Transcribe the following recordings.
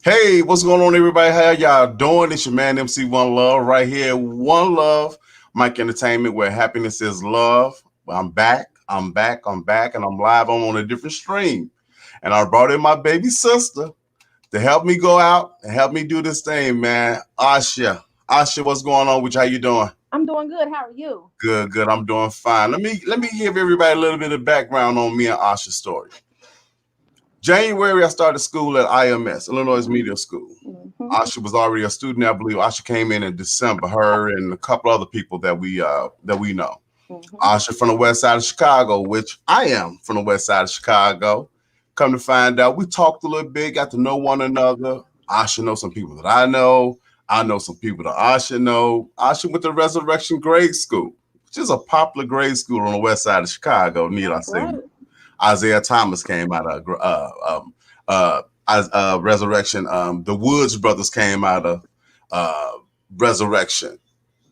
Hey, what's going on, everybody? How y'all doing? It's your man MC One Love right here. One Love, Mike Entertainment, where happiness is love. I'm back. And I'm live. I'm on a different stream. And I brought in my baby sister to help me go out and help me do this thing, man. Asha. Asha, what's going on with you? How you doing? I'm doing good. How are you? Good. I'm doing fine. Let me give everybody a little bit of background on me and Asha's story. January, I started school at IMS, Illinois Media School. Mm-hmm. Asha was already a student. I believe Asha came in December. Her and a couple other people that we know. Mm-hmm. Asha from the west side of Chicago, which I am from the west side of Chicago. Come to find out, we talked a little bit, got to know one another. Asha knows some people that I know. I know some people that Asha know. Asha went to Resurrection Grade School, which is a popular grade school on the west side of Chicago. Need I That's say? right. Isaiah Thomas came out of Resurrection. The Woods brothers came out of Resurrection.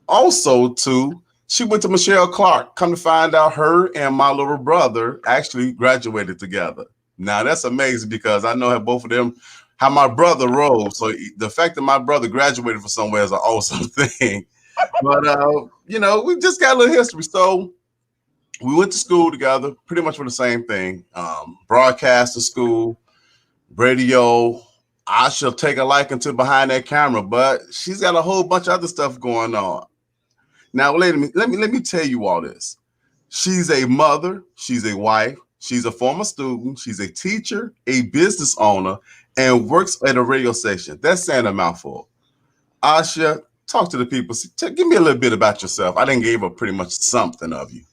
Also, too, she went to Michelle Clark. Come to find out, her and my little brother actually graduated together. Now that's amazing because I know how both of them, how my brother rose. So the fact that my brother graduated from somewhere is an awesome thing. But we just got a little history. So we went to school together, pretty much for the same thing. Broadcast school, radio. I shall take a liking to behind that camera, but she's got a whole bunch of other stuff going on. Now, let me tell you all this. She's a mother, she's a wife, she's a former student, she's a teacher, a business owner, and works at a radio station. That's saying a mouthful. Asha, talk to the people. Give me a little bit about yourself. I didn't give her pretty much something of you.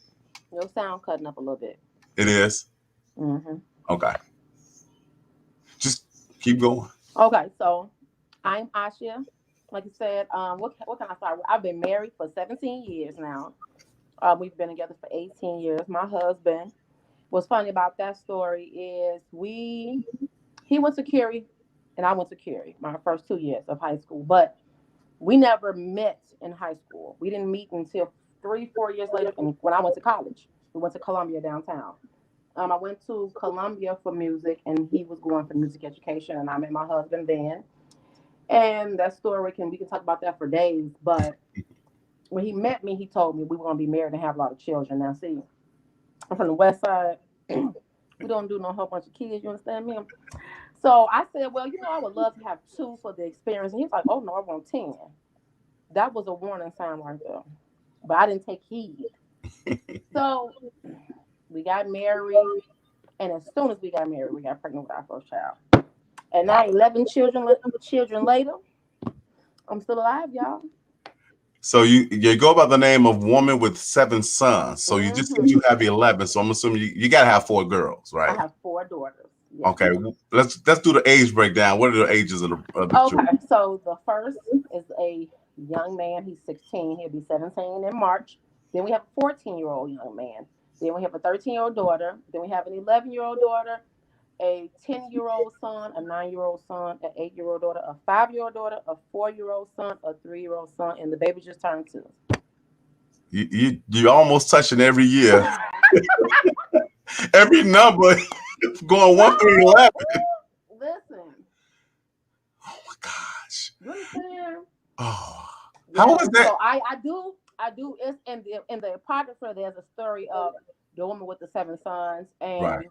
Your sound cutting up a little bit. It is. Mm-hmm. Okay. Just keep going. Okay, so I'm Asha. Like you said, what can I start with? I've been married for 17 years now. We've been together for 18 years. My husband. What's funny about that story is he went to Curie and I went to Curie my first 2 years of high school, but we never met in high school. We didn't meet until 3, 4 years later, and when I went to college. We went to Columbia downtown. I went to Columbia for music, and he was going for music education, and I met my husband then. And that story we can talk about that for days. But when he met me, he told me we were going to be married and have a lot of children. Now, see, I'm from the West Side. We don't do no whole bunch of kids. You understand me? So I said, well, I would love to have two for the experience. And he's like, oh no, I want 10. That was a warning sign right there. But I didn't take heed. So we got married, and as soon as we got married, we got pregnant with our first child. And now, 11 children later, I'm still alive, y'all. So you go by the name of Woman with Seven Sons. So you just said Hmm. you have 11. So I'm assuming you got to have four girls, I right? have 4 daughters. Yes. Okay. Let's do the age breakdown. What are the ages of the children? Okay, so the first is a young man. He's 16. He'll be 17 in March. Then we have a 14-year-old young man. Then we have a 13-year-old daughter. Then we have an 11-year-old daughter, a 10-year-old son, a 9-year-old son, an 8-year-old daughter, a 5-year-old daughter, a 4-year-old son, a 3-year-old son, and the baby just turned 2. You almost touching every year, every number going 1 through 11. Listen, Oh my gosh. you understand? Oh, how Yeah. was that? So I do. It's in the apocrypha. There's a story of the woman with the 7 sons, Right.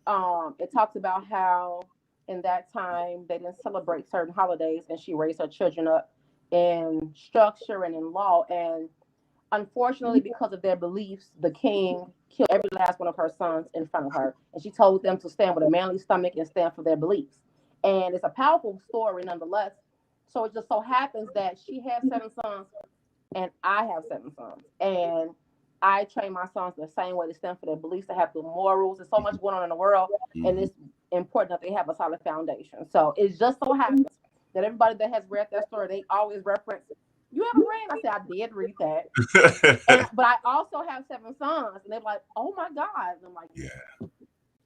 and it talks about how in that time they didn't celebrate certain holidays, and she raised her children up in structure and in law. And unfortunately, because of their beliefs, the king killed every last one of her sons in front of her, and she told them to stand with a manly stomach and stand for their beliefs. And it's a powerful story nonetheless. So it just so happens that she has 7 sons and I have 7 sons. And I train my sons the same way to stand for their beliefs, to have the morals. There's so much going on in the world, and Mhm. it's important that they have a solid foundation. So it just so happens that everybody that has read that story, they always reference, you ever read? I said, I did read that. But I also have 7 sons, and they're like, "Oh my God!" And I'm like, Yeah,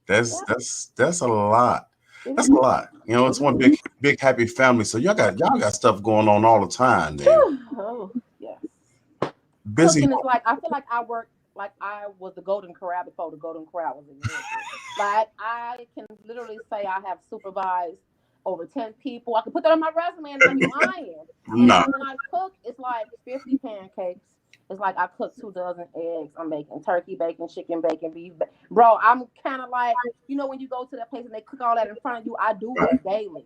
that's "Yeah, that's that's a lot. it That's a is. lot. It's It one is." big happy family. So y'all got stuff going on all the time. Then Oh yes. busy. Cooking is like, I feel like I work like I was the Golden Corral before the Golden Corral was invented. Like I can literally say I have supervised over 10 people. I can put that on my resume and I'll be lying. And No. then when I cook, it's like 50 pancakes. It's like I cook 2 dozen eggs. I'm making turkey bacon, chicken bacon, beef. Bro, I'm kind of like, when you go to that place and they cook all that in front of you, I do that daily.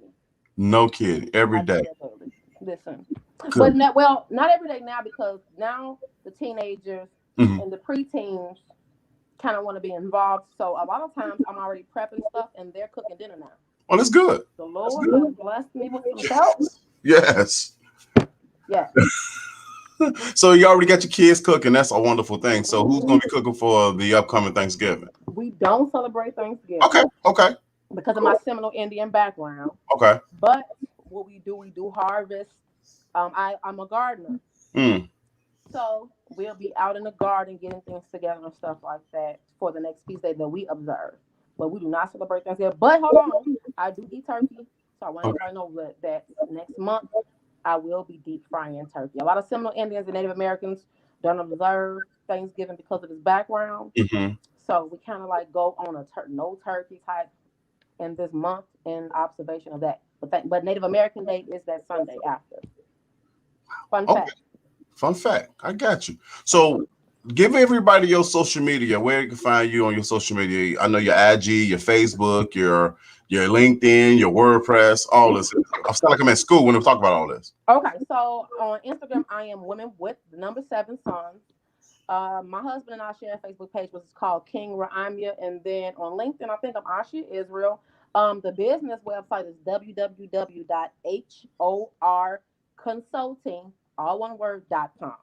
No kidding. Every I do day. that daily. Listen. Good. But not every day now, because now the teenagers Mhm. and the preteens kind of want to be involved. So a lot of times I'm already prepping stuff and they're cooking dinner now. Well, that's good. The Lord has blessed me with some help. Yes. Yes. So you already got your kids cooking. That's a wonderful thing. So who's going to be cooking for the upcoming Thanksgiving? We don't celebrate Thanksgiving. Okay. Because of my Seminole Indian background. Okay. But what we do harvest. I'm a gardener. Mm. So we'll be out in the garden getting things together and stuff like that for the next feast day that we observe. But we do not celebrate Thanksgiving. But hold on, I do eat turkey. So I want everybody to know that next month I will be deep frying turkey. A lot of Seminole Indians and Native Americans don't observe Thanksgiving because of this background. Mm-hmm. So we kind of like go on a no turkey type in this month in observation of that. But Native American Day is that Sunday after. Fun fact. Fun fact. I got you. So give everybody your social media, where you can find you on your social media. I know your IG, your Facebook, your LinkedIn, your WordPress, all this. I feel like I'm at school when we talk about all this. Okay, so on Instagram, I am Women with the number 7 Sons. My husband and I share a Facebook page, which is called King Raimya. And then on LinkedIn, I think I'm Asha Israel. The business website is www.horconsulting, all one word.com.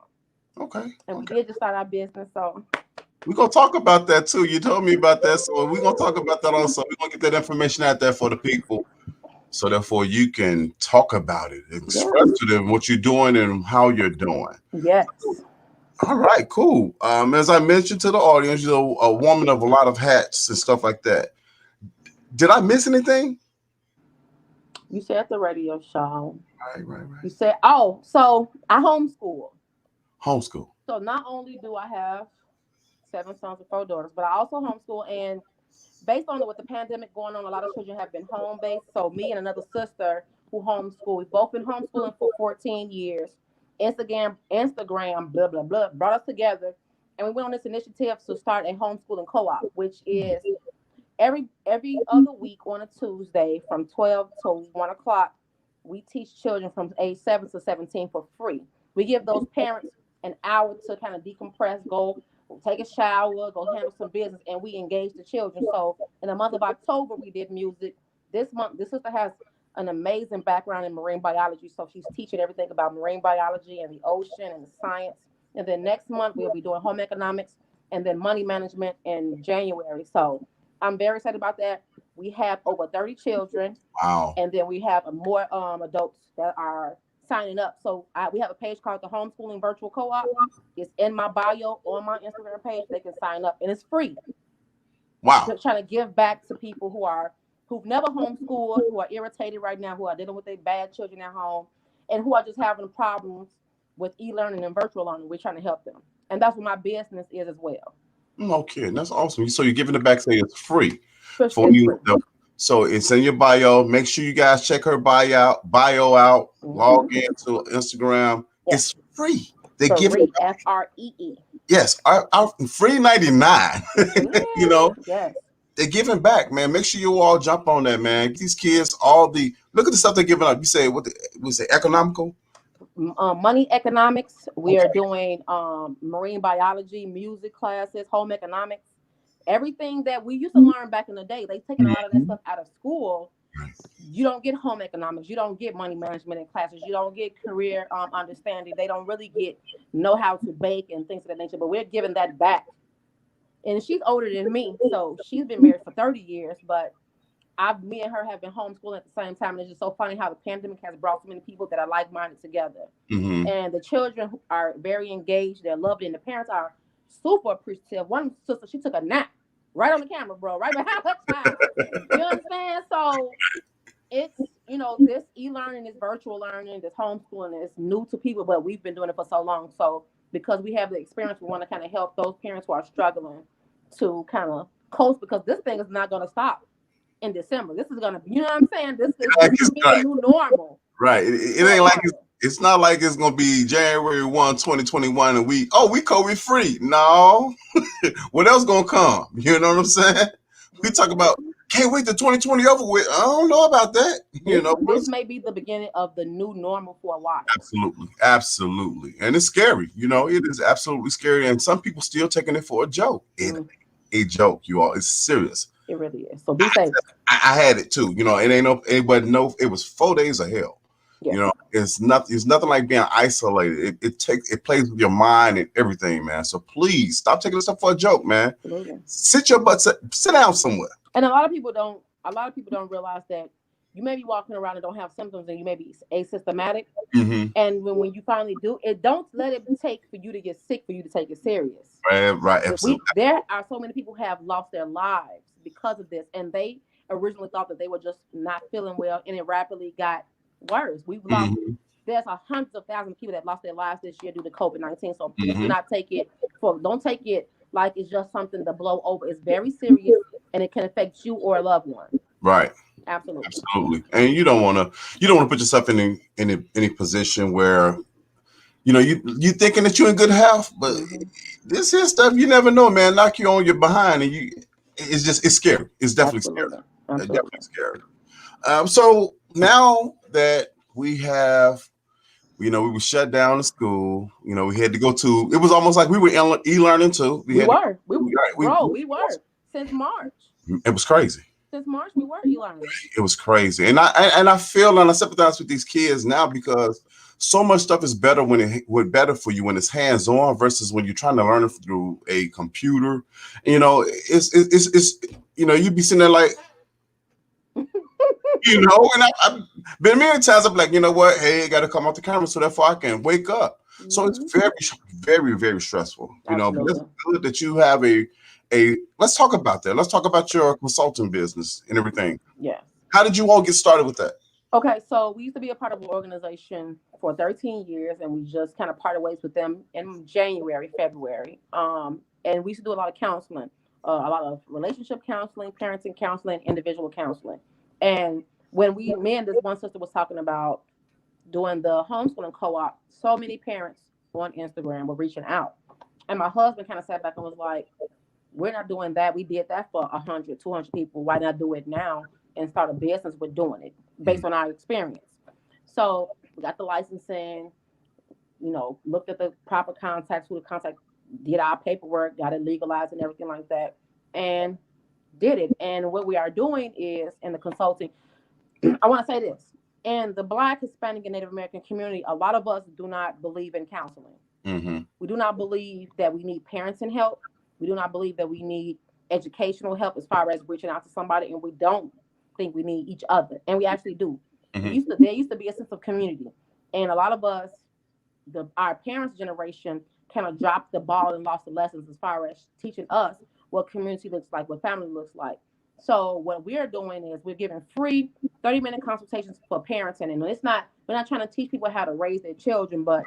Okay. And we did just start our business, so we're going to talk about that too. You told me about that. So we're going to talk about that also. We're going to get that information out there for the people. So therefore you can talk about it, express to them what you're doing and how you're doing. Yes. All right, cool. As I mentioned to the audience, you're a woman of a lot of hats and stuff like that. Did I miss anything? You said the radio show. Right. You said, so I homeschool. Homeschool. So not only do I have 7 sons and 4 daughters, but I also homeschool. And based on with the pandemic going on, a lot of children have been home based. So me and another sister who homeschool, we've both been homeschooling for 14 years. Instagram, blah, blah, blah, brought us together. And we went on this initiative to start a homeschooling co-op, which is every other week on a Tuesday from 12 to 1 o'clock, we teach children from age 7 to 17 for free. We give those parents an hour to kind of decompress, go take a shower, go handle some business, and we engage the children. So in the month of October, we did music. This month, this sister has an amazing background in marine biology, so she's teaching everything about marine biology and the ocean and the science. And then next month, we'll be doing home economics and then money management in January. So I'm very excited about that. We have over 30 children. Wow. And then we have more adults that are signing up. So we have a page called the Homeschooling Virtual Co-op. It's in my bio on my Instagram page. They can sign up and it's free. Wow. Just trying to give back to people who've never homeschooled, who are irritated right now, who are dealing with their bad children at home, and who are just having problems with e-learning and virtual learning. We're trying to help them. And that's what my business is as well. Okay, that's awesome. So you're giving it back, say it's free for you. Free. So it's in your bio. Make sure you guys check her bio out. Mm-hmm. Log into Instagram. Yes. It's free. They give it FREE. Yes, free 99. Yes. They're giving back, man. Make sure you all jump on that, man. These kids, look at the stuff they're giving up. You say we say economical. Money economics. We are doing marine biology, music classes, home economics. Everything that we used to learn back in the day, they've taken a lot of that stuff out of school. You don't get home economics. You don't get money management in classes. You don't get career understanding. They don't really know how to bake and things of that nature. But we're giving that back. And she's older than me, so she's been married for 30 years. But me and her have been homeschooling at the same time. And it's just so funny how the pandemic has brought so many people that are like-minded together. Mm-hmm. And the children are very engaged. They're loved, and the parents are super appreciative. One sister, she took a nap right on the camera, bro, right behind her child. You understand? So it's, this e-learning, this virtual learning, this homeschooling is new to people, but we've been doing it for so long. So because we have the experience, we want to kind of help those parents who are struggling to kind of coast, because this thing is not going to stop in December. This is gonna be, you know what I'm saying? This is gonna be the new normal. Right. It ain't like it's not like it's gonna be January 1, 2021 and we COVID free. No. What else gonna come? You know what I'm saying? We talk about can't wait till 2020 over with. I don't know about that. This may be the beginning of the new normal for a while. Absolutely. And it's scary. It is absolutely scary. And some people still taking it for a joke. A joke, you all. It's serious. It really is. So be safe. I had it too. It ain't anybody know. It was 4 days of hell. Yeah. It's nothing like being isolated. It plays with your mind and everything, man. So please stop taking this stuff for a joke, man. Absolutely. Sit down somewhere. And a lot of people don't realize that you may be walking around and don't have symptoms and you may be asymptomatic. Mm-hmm. And when you finally do, don't let it take for you to get sick for you to take it serious. Right, absolutely. There are so many people who have lost their lives because of this, and they originally thought that they were just not feeling well, and it rapidly got worse. We've lost. Mm-hmm. There's hundreds of thousands of people that lost their lives this year due to COVID-19. So please do not take it don't take it like it's just something to blow over. It's very serious, and it can affect you or a loved one. Right. Absolutely. And you don't want to put yourself in any position where you thinking that you're in good health, but this here stuff you never know, man. Knock you on your behind, and it's scary. It's definitely scary. Absolutely. Definitely scary. So now that we have, we were shut down in school. We had to go to. It was almost like we were e-learning too. We were since March. It was crazy. Since March, we were e-learning. It was crazy, and I feel and I sympathize with these kids now because so much stuff is better better for you when it's hands-on versus when you're trying to learn it through a computer. It's you'd be sitting there like, and I've been many times I'm like, you know what? Hey, I got to come off the camera so therefore I can wake up. Mm-hmm. So it's very, very, very stressful. But it's good that you have let's talk about that. Let's talk about your consulting business and everything. Yeah. How did you all get started with that? Okay, so we used to be a part of an organization for 13 years, and we just kind of parted ways with them in February. And we used to do a lot of counseling, a lot of relationship counseling, parenting counseling, individual counseling. And when me and this one sister was talking about doing the homeschooling co-op, so many parents on Instagram were reaching out. And my husband kind of sat back and was like, we're not doing that. We did that for 100, 200 people. Why not do it now and start a business with doing it based on our experience? So we got the licensing, looked at the proper contacts, who to contact, did our paperwork, got it legalized and everything like that, and did it. And what we are doing is in the consulting, I want to say this, in the Black, Hispanic, and Native American community, a lot of us do not believe in counseling. Mm-hmm. We do not believe that we need parenting help. We do not believe that we need educational help as far as reaching out to somebody, and we don't think we need each other, and we actually do. Mm-hmm. There used to be a sense of community, and a lot of us, our parents' generation, kind of dropped the ball and lost the lessons as far as teaching us what community looks like, what family looks like. So what we're doing is we're giving free 30-minute consultations for parenting, and we're not trying to teach people how to raise their children, but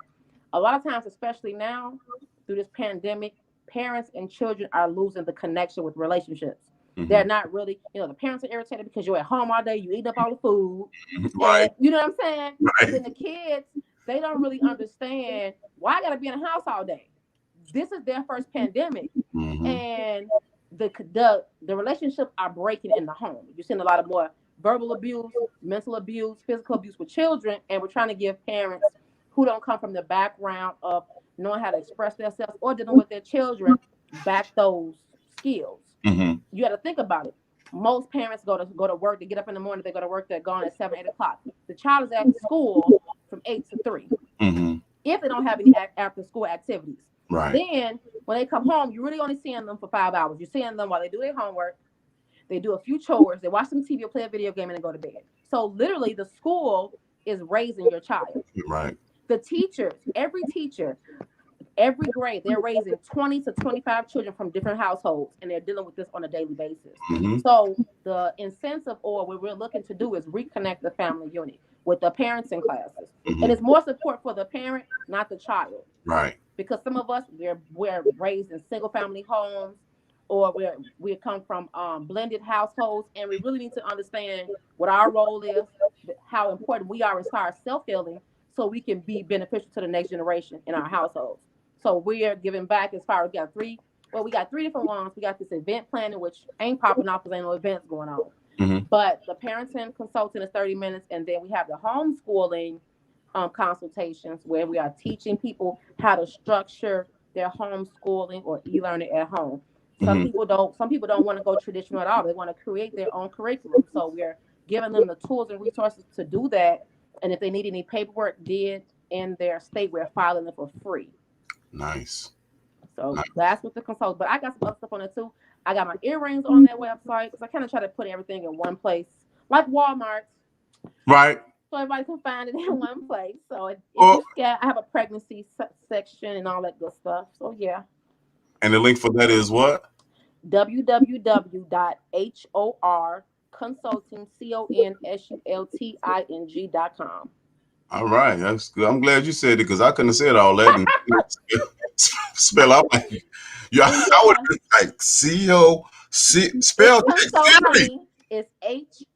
a lot of times, especially now through this pandemic, parents and children are losing the connection with relationships. Mm-hmm. They're not really, the parents are irritated because you're at home all day, you eat up all the food. Right. And, you know what I'm saying? Right. And then the kids, they don't really understand why I got to be in the house all day. This is their first pandemic. Mm-hmm. And the relationships are breaking in the home. You're seeing a lot of more verbal abuse, mental abuse, physical abuse with children. And we're trying to give parents who don't come from the background of knowing how to express themselves or dealing with their children back those skills. Mm-hmm. You got to think about it. Most parents go to work. They get up in the morning. They go to work. They're gone at 7, 8 o'clock. The child is at school from 8 to 3. Mm-hmm. If they don't have any after school activities, right. Then when they come home, you're really only seeing them for 5 hours. You're seeing them while they do their homework. They do a few chores. They watch some TV or play a video game and then go to bed. So literally, the school is raising your child. Right. The teachers, every grade, they're raising 20 to 25 children from different households, and they're dealing with this on a daily basis. Mm-hmm. So the incentive or what we're looking to do is reconnect the family unit with the parenting classes. Mm-hmm. And it's more support for the parent, not the child. Right. Because some of us, we're raised in single family homes, or we come from blended households, and we really need to understand what our role is, how important we are as far as self-healing, so we can be beneficial to the next generation in our households. So we are giving back as far as we got three different ones. We got this event planning, which ain't popping off because ain't no events going on. Mm-hmm. But the parenting consulting is 30 minutes, and then we have the homeschooling consultations where we are teaching people how to structure their homeschooling or e-learning at home. Some Mm-hmm. people don't want to go traditional at all. They want to create their own curriculum. So we're giving them the tools and resources to do that. And if they need any paperwork did in their state, we're filing it for free. Nice. So that's what the consult. But I got some other stuff on it too. I got my earrings on that website because I kind of try to put everything in one place, like Walmart. Right. So everybody can find it in one place. So if you I have a pregnancy section and all that good stuff. So yeah. And the link for that is what? www.horconsulting.com. All right, that's good. I'm glad you said it because I couldn't have said all that and spell out like I would have been like COC spell consulting is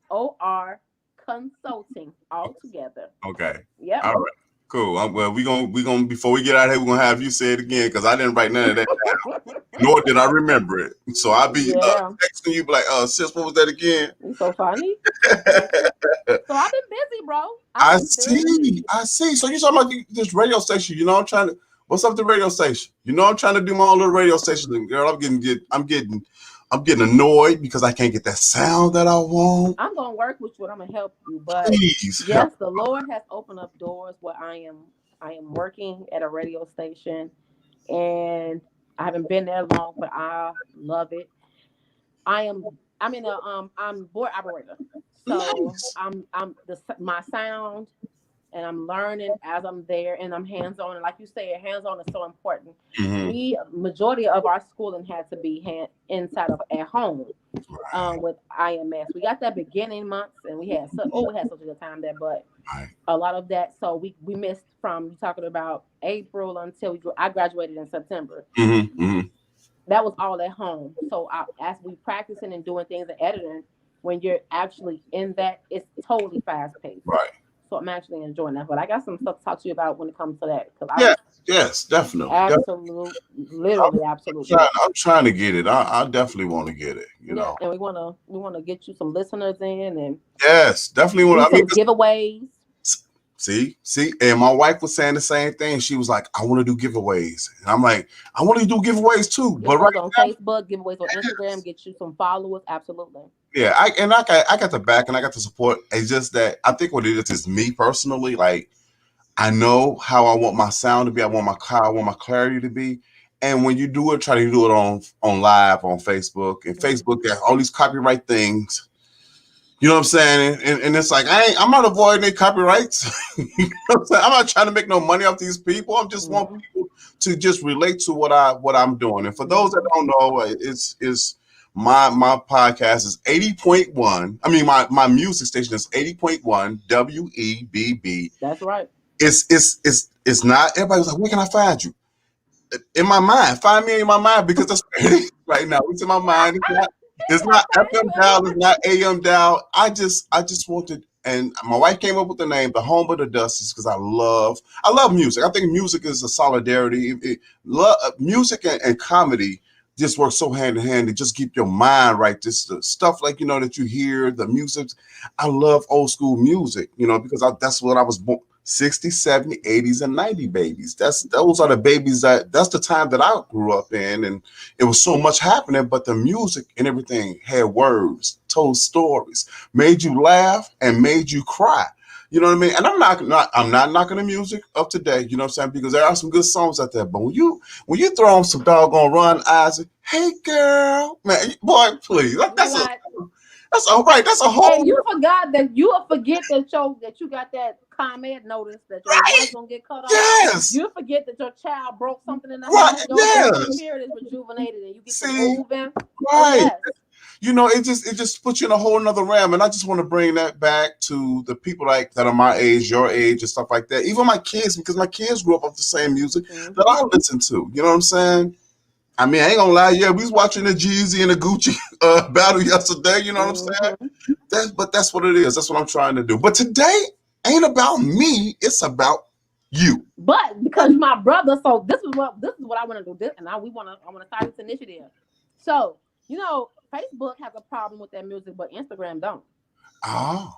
HOR consulting all together. Okay. Yeah. All right. Cool. Well, we gonna before we get out of here, we're gonna have you say it again because I didn't write none of that down, nor did I remember it. So I'll be texting you, like, sis, what was that again? You're so funny. So I've been busy, bro. I see. So you're talking about this radio station? You know, I'm trying to. What's up with the radio station? You know, I'm trying to do my own little radio station, and girl, I'm getting annoyed because I can't get that sound that I want. I'm gonna work with you and I'm gonna help you. But please, yes, the Lord has opened up doors where I am working at a radio station, and I haven't been there long, but I love it. I'm board operator. So nice. My sound, and I'm learning as I'm there, and I'm hands-on. And like you say, hands-on is so important. Mm-hmm. Majority of our schooling had to be inside of at home with IMS. We got that beginning months, and we had such a good time there, but a lot of that. So we missed from you talking about April until I graduated in September. Mm-hmm. Mm-hmm. That was all at home. So as we practicing and doing things and editing, when you're actually in that, it's totally fast-paced. Right. So I'm actually enjoying that. But I got some stuff to talk to you about when it comes to that. Yes, definitely. Absolutely. Literally, absolutely. I'm trying to get it. I definitely want to get it, you know. And we wanna get you some listeners in, and yes, definitely want some giveaways. See, and my wife was saying the same thing. She was like, "I want to do giveaways," and I'm like, "I want to do giveaways too." But right on Facebook, giveaways on Instagram, get you some followers. Absolutely. Yeah, I got the back and I got the support. It's just that I think what it is me personally. Like, I know how I want my sound to be. I want my clarity to be. And when you do it, try to do it on live on Facebook, and Facebook got all these copyright things. You know what I'm saying? And it's like I'm not avoiding any copyrights. You know what I'm saying? I'm not trying to make no money off these people. I just want people to just relate to what I'm doing. And for those that don't know, it's my podcast is 80.1. I mean my music station is 80.1 WEBB. That's right. It's not everybody's like, where can I find you? In my mind. Find me in my mind because that's right now. It's in my mind. It's not FM dial, it's not AM dial. I just wanted, and my wife came up with the name, the Home of the Dusties, because I love music. I think music is a solidarity. Music and comedy just work so hand in hand to just keep your mind right. Just the stuff like, that you hear, the music. I love old school music, because that's what I was born. 60s, 70s, 80s, and 90s babies. Those are the babies that's the time that I grew up in, and it was so much happening, but the music and everything had words, told stories, made you laugh and made you cry. You know what I mean? And I'm not knocking the music of today, you know what I'm saying? Because there are some good songs out there. But when you throw on some doggone Ron Isaac, hey girl, man, boy, please. That's all right. That's a whole. And you forgot that you'll forget that you got that comment notice that your wife's gonna get cut off. Yes. You forget that your child broke something in the house. Your spirit is rejuvenated and you get to moving. Right. It just puts you in a whole nother realm. And I just want to bring that back to the people that are my age, your age, and stuff like that. Even my kids, because my kids grew up with the same music that I listen to. You know what I'm saying? I mean, I ain't gonna lie. Yeah, we was watching the Jeezy and the Gucci battle yesterday. You know what I'm saying? But that's what it is. That's what I'm trying to do. But today ain't about me. It's about you. But because my brother, so this is what I want to do. This, and I want to start this initiative. So Facebook has a problem with that music, but Instagram don't. Oh,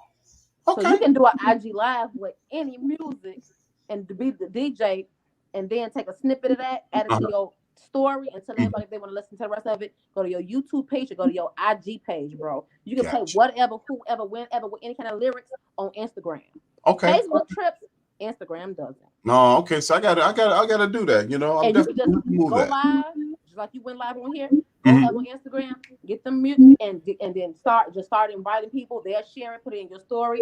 So okay. you can do an IG live with any music and be the DJ, and then take a snippet of that, add it to your story, and tell everybody if they want to listen to the rest of it. Go to your YouTube page or go to your IG page, bro. You can play Gotcha. whatever, whoever, whenever, with any kind of lyrics on Instagram. Okay. Facebook trips, Instagram doesn't. No, okay. So I gotta do that. You know, I'm And you can definitely just gonna move go that. live, just like you went live on here. Go live on Instagram, get them mute, and then start inviting people. They'll share it, put it in your story,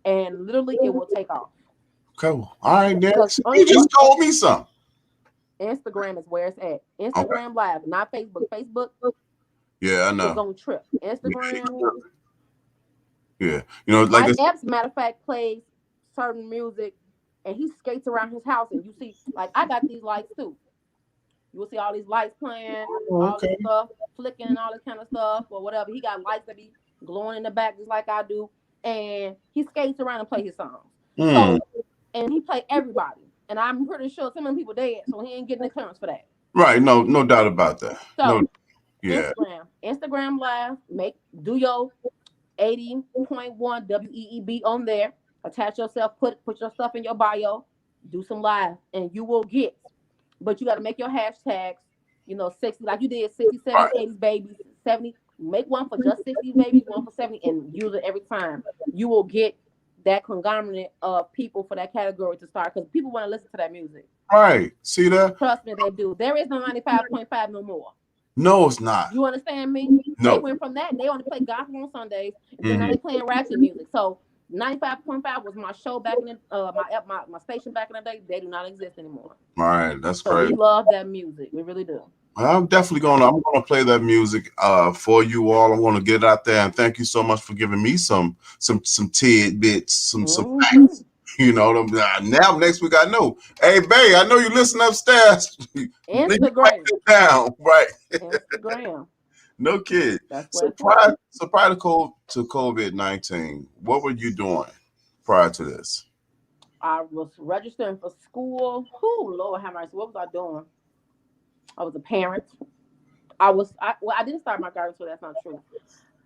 and literally it will take off. Cool. All right, then. Because You just told me something. Instagram is where it's at. Instagram Okay. Live, not Facebook. Facebook Yeah, I is know. gonna trip. Instagram, Yeah. You know, like my this. Epps, matter of fact, plays certain music, and he skates around his house, and you see, like, I got these lights too. You will see all these lights playing, all this stuff, flicking, and all this kind of stuff, or whatever. He got lights that be glowing in the back just like I do, and he skates around and play his songs. So, and he play everybody, and I'm pretty sure some of them people dead, so he ain't getting the clearance for that. Right. No doubt about that. So, No. Yeah. Instagram Live, do your 80.1 WEEB on there. Attach yourself, put your stuff in your bio, do some live, and you will get. But you got to make your hashtags, 60, like you did 60, 70, 80s babies, 70. Make one for just 60 babies, one for 70, and use it every time. You will get that conglomerate of people for that category to start, because people want to listen to that music. Right. See that? Trust me, they do. There is no 95.5 no more. No, it's not. You understand me? No. They went from that, and they only play gospel on Sundays, and then now they playing ratchet music. So 95.5 was my show back in my station back in the day. They do not exist anymore. All right, that's so crazy. We love that music. We really do. I'm definitely gonna play that music for you all. I'm gonna get it out there, and thank you so much for giving me some tidbits, some facts. You know, now next week I know. Hey, babe, I know you listen upstairs. Instagram down, right? Instagram. No kid. So prior to COVID-19, what were you doing prior to this? I was registering for school. Oh, Lord have mercy. What was I doing? I was a parent. I didn't start my garden, so that's not true.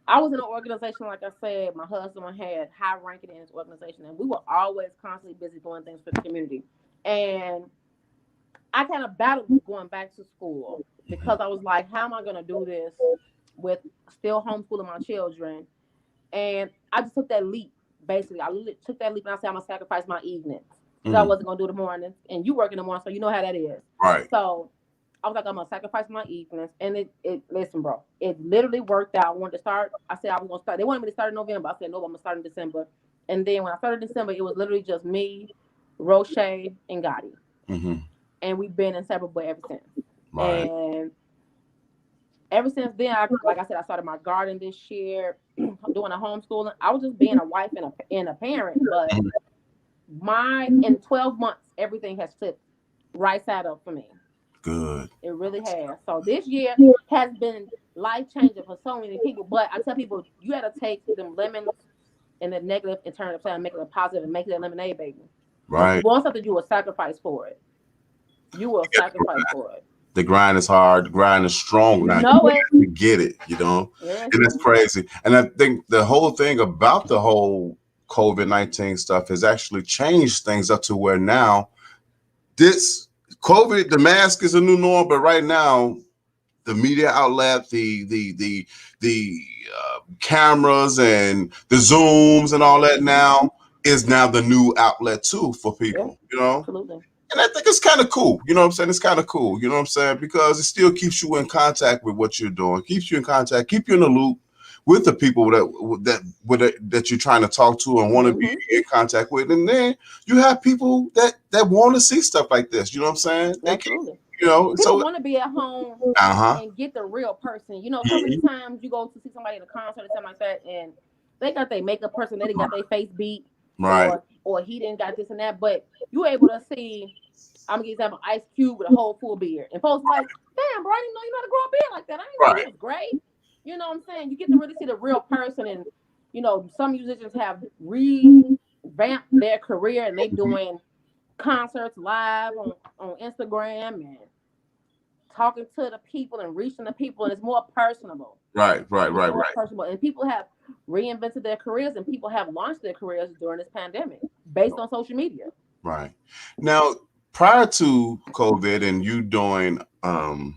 I was in an organization, like I said. My husband had high ranking in this organization, and we were always constantly busy doing things for the community. And I kind of battled going back to school because I was like, how am I going to do this with still homeschooling my children? And I just took that leap. Basically, I took that leap, and I said, I'm going to sacrifice my evenings because I wasn't going to do the mornings. And you work in the morning, so you know how that is. Right. So I was like, I'm going to sacrifice my evenings. And listen, bro, it literally worked out. I wanted to start. I said I was going to start. They wanted me to start in November. I said, no, I'm going to start in December. And then when I started in December, it was literally just me, Roche, and Gotti. And we've been inseparable ever since. Right. And ever since then, like I said, I started my garden this year, doing a homeschooling. I was just being a wife and a parent. But in 12 months, everything has flipped right side up for me. Good. It really has. So this year has been life-changing for so many people. But I tell people, you got to take them lemons and the negative and turn it upside and make it a positive and make it a lemonade, baby. Right. If you want something, you will sacrifice for it. You will sacrifice for it. The grind is hard. The grind is strong. You get it, Yeah, and it's crazy. And I think the whole thing about the whole COVID-19 stuff has actually changed things up to where now this COVID, the mask is a new norm, but right now the media outlet, the cameras and the Zooms and all that now is now the new outlet too for people, Absolutely. And I think it's kind of cool. You know what I'm saying? It's kind of cool. You know what I'm saying? Because it still keeps you in contact with what you're doing, keeps you in contact, keep you in the loop with the people that you're trying to talk to and want to be in contact with. And then you have people that want to see stuff like this. You know what I'm saying? Absolutely. People want to be at home and get the real person. So many times you go to see somebody in a concert or something like that, and they got their makeup person, they didn't got their face beat, right? Or he didn't got this and that. But you able to see, I'm gonna give you an example, Ice Cube with a whole full beard, and folks like, damn, bro, I didn't know you know how to grow a beard like that. I didn't know he was great. You know what I'm saying? You get to really see the real person, and you know, some musicians have revamped their career and they doing concerts live on Instagram and talking to the people and reaching the people, and it's more personable. Right. Personable, and people have reinvented their careers, and people have launched their careers during this pandemic based on social media. Right. Now, prior to COVID and you doing the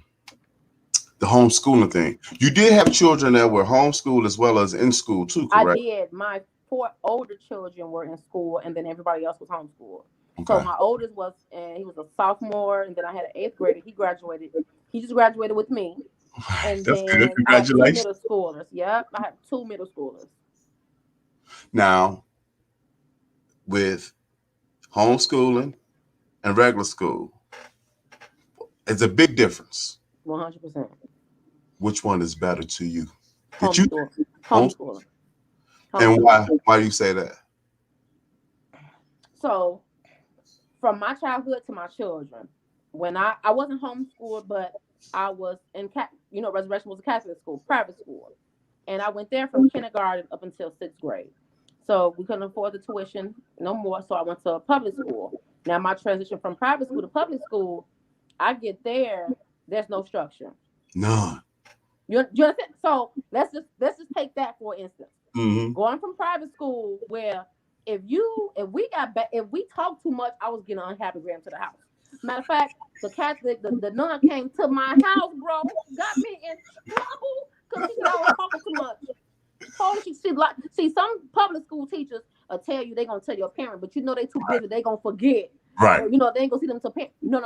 homeschooling thing, you did have children that were homeschooled as well as in school too, correct? I did. My 4 older children were in school, and then everybody else was homeschooled. Okay. So my oldest was, and he was a sophomore, and then I had an 8th grader. He graduated. He just graduated with me. And That's then good. I have 2 Congratulations. middle schoolers. Yep, I have 2 middle schoolers. Now, with homeschooling and regular school, it's a big difference. 100%. Which one is better to you? Homeschooling. And why? Why do you say that? So, from my childhood to my children, when I wasn't homeschooled, but I was in Resurrection was a Catholic school, private school, and I went there from kindergarten up until 6th grade. So we couldn't afford the tuition no more, so I went to a public school. Now my transition from private school to public school, I get there, there's no structure. None. You understand? So let's just take that for instance. Mm-hmm. Going from private school where if we talked too much, I was getting an unhappy gram to the house. Matter of fact, the nun came to my house, bro, got me in trouble because she said I was talking too much. See, some public school teachers will tell you they're gonna tell your parent, but you know they too busy, they gonna forget. Right. Or, you know, they ain't gonna see them to parent. No.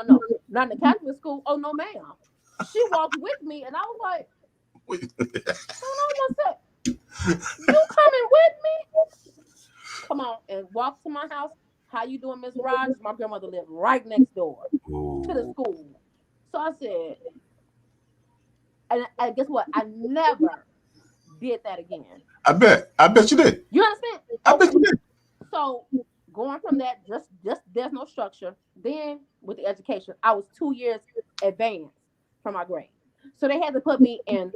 Not in the Catholic school. Oh no, ma'am. She walked with me and I was like, hold on one sec. You coming with me? Come on and walk to my house. How you doing, Miss Rogers? My grandmother lived right next door to the school. So I said, and guess what? I never did that again. I bet you did. You understand? I bet you did. So going from that, just there's no structure. Then with the education, I was 2 years advanced from my grade. So they had to put me in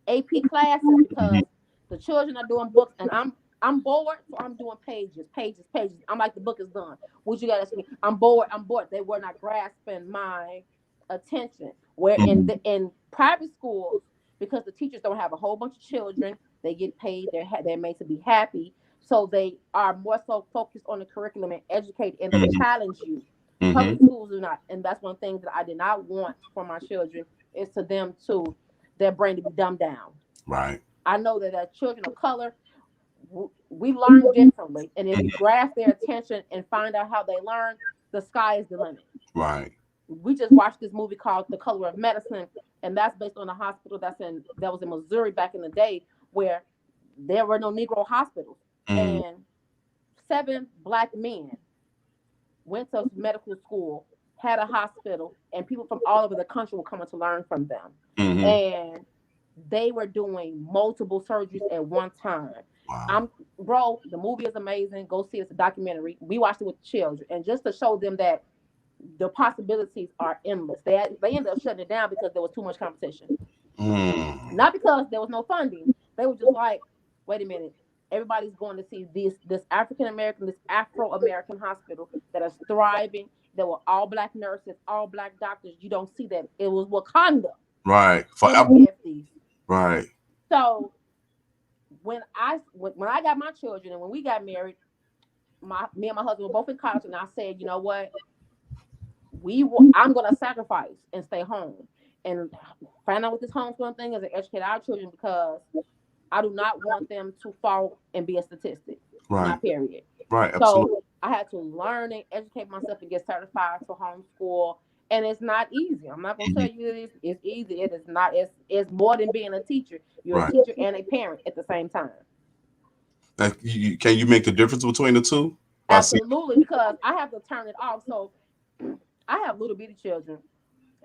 AP classes because the children are doing books and I'm bored, so I'm doing pages. I'm like, the book is done. What you gotta see? I'm bored. They were not grasping my attention. Where in private schools, because the teachers don't have a whole bunch of children, they get paid. They're made to be happy, so they are more so focused on the curriculum and educate, and they challenge you. Public schools do not, and that's one thing that I did not want for my children is to them to their brain to be dumbed down. Right. I know that children of color, we learn differently, and if you grasp their attention and find out how they learn, the sky is the limit. Right. We just watched this movie called The Color of Medicine, and that's based on a hospital that was in Missouri back in the day, where there were no Negro hospitals, and 7 Black men went to medical school, had a hospital, and people from all over the country were coming to learn from them, and they were doing multiple surgeries at one time. Wow. Bro, the movie is amazing. Go see it. It's a documentary. We watched it with the children, and just to show them that the possibilities are endless. They ended up shutting it down because there was too much competition. Not because there was no funding. They were just like, wait a minute. Everybody's going to see this African-American, this Afro-American hospital that is thriving. There were all Black nurses, all Black doctors. You don't see that. It was Wakanda. Right. Right. So when I got my children and when we got married, me and my husband were both in college, and I said, you know what? I'm going to sacrifice and stay home and find out what this homeschooling thing is and educate our children, because I do not want them to fall and be a statistic. Right. Not period. Right. Absolutely. So I had to learn and educate myself and get certified to homeschool. And it's not easy. I'm not going to tell you it's easy. It is not. It's more than being a teacher. You're a teacher and a parent at the same time. Can you make a difference between the two? Absolutely, because I have to turn it off. So I have little bitty children,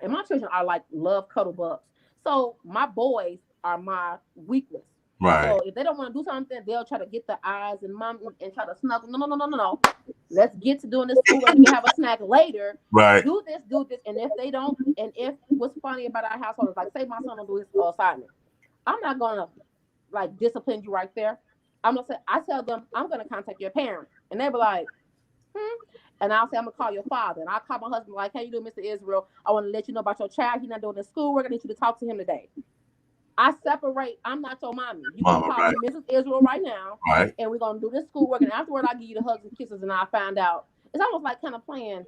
and my children are like love cuddle bugs. So my boys are my weakness. Right. So if they don't want to do something, they'll try to get the eyes and mom and try to snuggle. No. Let's get to doing this school and we can have a snack later. Right. Do this. And if they don't, and if what's funny about our household is like, say my son will do his assignment, I'm not gonna like discipline you right there. I'm gonna say, I tell them I'm gonna contact your parent, and they be like, and I'll say I'm gonna call your father, and I'll call my husband like, hey, you doing, Mr. Israel? I want to let you know about your child. He's not doing the schoolwork. I need you to talk to him today. I separate. I'm not your mommy. You can call Right. me Mrs. Israel right now, Right. and we're gonna do this schoolwork. And afterward, I give you the hugs and kisses, and I find out it's almost like kind of playing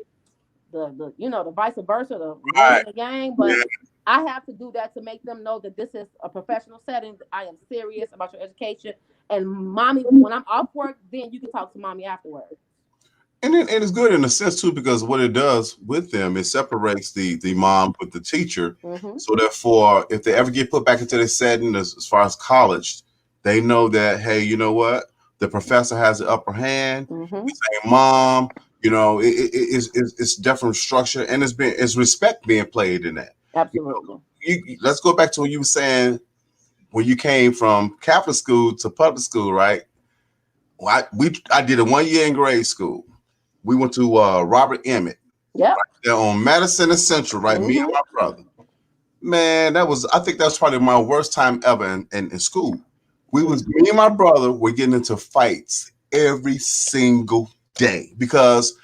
the the vice versa, the yin Right. and the yang. But Yeah. I have to do that to make them know that this is a professional setting. I am serious about your education. And mommy, when I'm off work, then you can talk to mommy afterwards. And it's good in a sense too, because what it does with them, it separates the mom with the teacher. Mm-hmm. So therefore, if they ever get put back into this setting as far as college, they know that, hey, you know what? The professor has the upper hand. Mm-hmm. We say mom, it's different structure, and it's respect being played in that. Absolutely. Let's go back to what you were saying when you came from Catholic school to public school, right? Well, I did it 1 year in grade school. We went to Robert Emmett. Yep. Right there on Madison and Central, right? Me and my brother. Man, I think that was probably my worst time ever in school. Me and my brother were getting into fights every single day because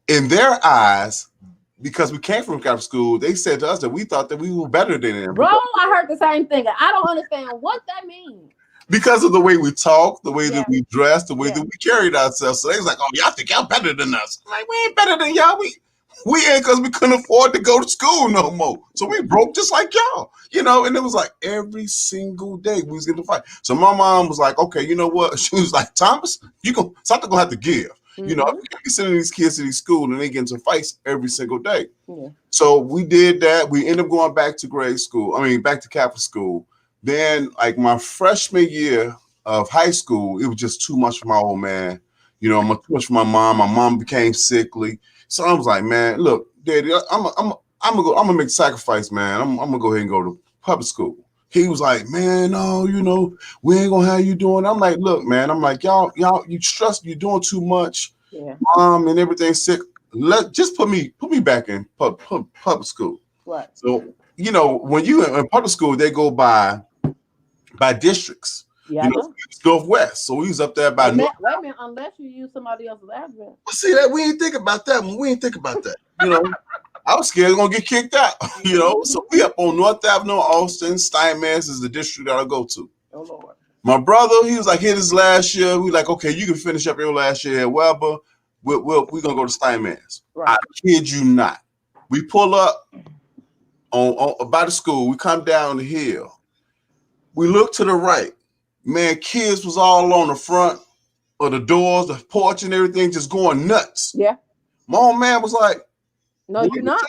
in their eyes, because we came from Catholic school, they said to us that we thought that we were better than them. Bro, I heard the same thing. I don't understand what that means. Because of the way we talk, the way that we dress, the way that we carried ourselves. So they was like, oh, y'all think y'all better than us. I'm like, we ain't better than y'all. We ain't, because we couldn't afford to go to school no more. So we broke just like y'all. And it was like every single day we was getting to fight. So my mom was like, okay, you know what? She was like, Thomas, something gonna have to give. We can't be sending these kids to these schools and they get into fights every single day. Yeah. So we did that. We ended up going back to back to Catholic school. Then, like my freshman year of high school, it was just too much for my old man. Too much for my mom. My mom became sickly, so I was like, "Man, look, Daddy, I'm gonna make a sacrifice, man. I'm gonna go ahead and go to public school." He was like, "Man, no, we ain't gonna have you doing." I'm like, "Look, man, I'm like, y'all, you trust you're doing too much, mom, and everything's sick. Just put me back in public school." Right. So when you in public school, they go by districts. Yeah. Northwest. So we was up there by. Wait a minute, unless you use somebody else's address. Well, see that we ain't think about that one. We ain't think about that. I was scared gonna get kicked out. So we up on North Avenue, Austin. Steinmetz is the district that I go to. Oh Lord. My brother, he was like, his last year. We like, okay, you can finish up your last year at Weber. We're gonna go to Steinmetz. Right. I kid you not. We pull up on by the school. We come down the hill. We look to the right. Man, kids was all on the front of the doors, the porch, and everything, just going nuts. Yeah. My old man was like, "No, you're not.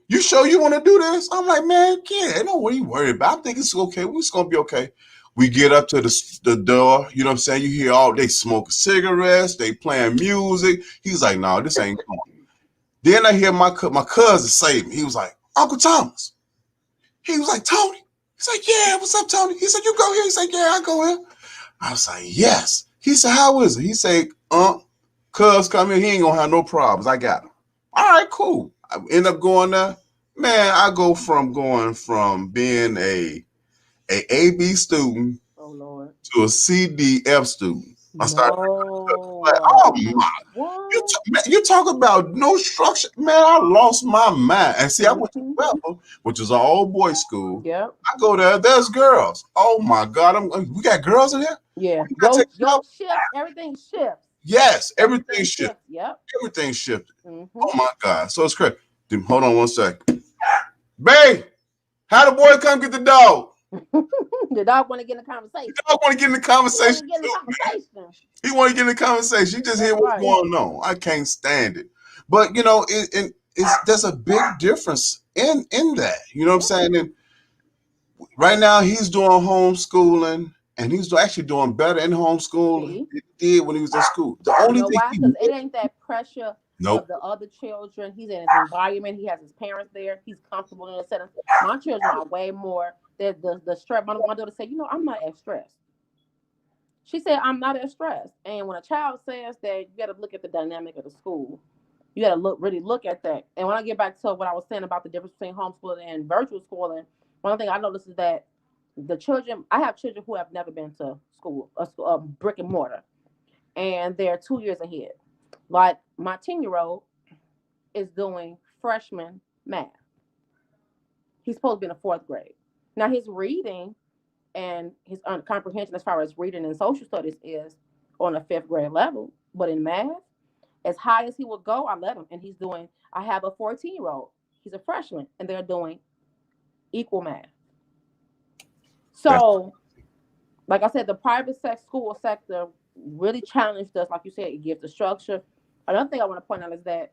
You sure you want to do this?" I'm like, "Man, yeah, no, what are you worried about? I think it's okay. It's gonna be okay." We get up to the door. You know what I'm saying? You hear they smoking cigarettes, they playing music. He's like, "No, this ain't going." Then I hear my cousin say me. He was like, "Uncle Thomas." He was like, "Tony." He's like, "Yeah, what's up, Tony?" He said, "You go here." He's like, "Yeah, I go here." I was like, "Yes." He said, "How is it?" He said, Cuz come here. He ain't gonna have no problems. I got him. All right, cool. I end up going there. Man, I go from being a AB student to a CDF student. I started like, oh my. You talk about no structure. Man, I lost my mind. And see, I went to Weber, which is an old boys school. Yep. I go there, there's girls. Oh my God. We got girls in here? Yeah. Yo, shift. Everything shifts. Yes, everything shifted. Yep. Everything shifted. Oh my God. So it's crazy. Dude, hold on 1 second. Babe, how the boy come get the dog? The dog want to get in the conversation. The dog want to get in the conversation. He want to get in the conversation. You just hear what's going on. I can't stand it. But there's a big difference in that. You know what I'm saying? And right now he's doing homeschooling, and he's actually doing better in homeschool than he did when he was in school. The only thing why? Because it ain't that pressure of the other children. He's in his environment. He has his parents there. He's comfortable in the setting. My children are way more. The stress. My daughter said, "I'm not as stressed." She said, I'm not as stressed. And when a child says that, you got to look at the dynamic of the school. You got to really look at that. And when I get back to what I was saying about the difference between homeschooling and virtual schooling, one thing I noticed is that the children, I have children who have never been to school, a brick and mortar, and they're 2 years ahead. Like my 10-year-old is doing freshman math. He's supposed to be in the fourth grade. Now his reading and his comprehension as far as reading and social studies is on a fifth grade level. But in math, as high as he will go, I let him. And he's doing, I have a 14-year-old. He's a freshman, and they're doing equal math. So, like I said, the private school sector really challenged us. Like you said, it gives the structure. Another thing I want to point out is that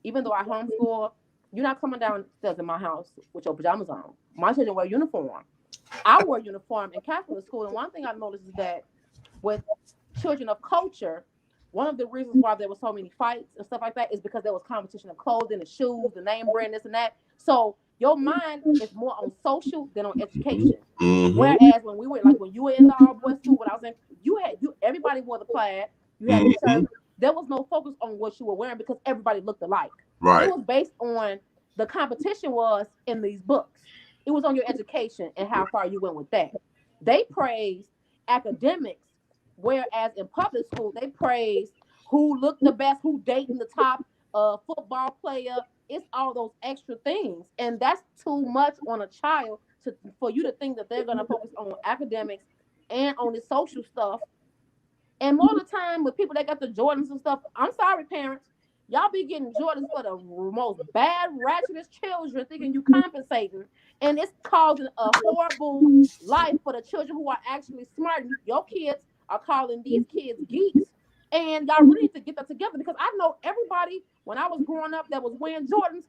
even though I homeschool, you're not coming downstairs in my house with your pajamas on. My children wear uniform. I wear uniform in Catholic school. And one thing I noticed is that with children of culture, one of the reasons why there were so many fights and stuff like that is because there was competition of clothing, the shoes, the name brand, this and that. So your mind is more on social than on education. Mm-hmm. Whereas when we were when you were in the all boys school, when I was in, everybody wore the plaid, you had the shirt. There was no focus on what you were wearing because everybody looked alike. Right. It was based on the competition was in these books. It was on your education and how far you went with that. They praised academics, whereas in public school they praised who looked the best, who dating the top football player. It's all those extra things, and that's too much on a child for you to think that they're gonna focus on academics and on the social stuff. And more of the time with people that got the Jordans and stuff, I'm sorry, parents, y'all be getting Jordans for the most bad, ratchetest children, thinking you compensating, and it's causing a horrible life for the children who are actually smart. Your kids are calling these kids geeks, and y'all really need to get that together because I know everybody when I was growing up that was wearing Jordans.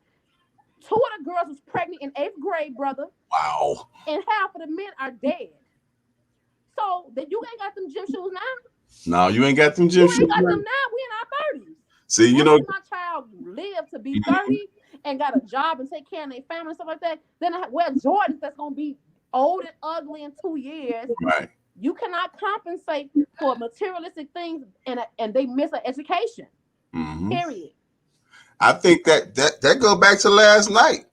2 of the girls was pregnant in 8th grade, brother. Wow. And half of the men are dead. So that you ain't got them gym shoes now. No, you ain't got them gym shoes. You ain't got them now. We in our 30s. See, you know, if my child live to be 30 and got a job and take care of their family and stuff like that, then I wear Jordans that's gonna be old and ugly in 2 years. Right. You cannot compensate for materialistic things and they miss an education. Mm-hmm. Period. I think that go back to last night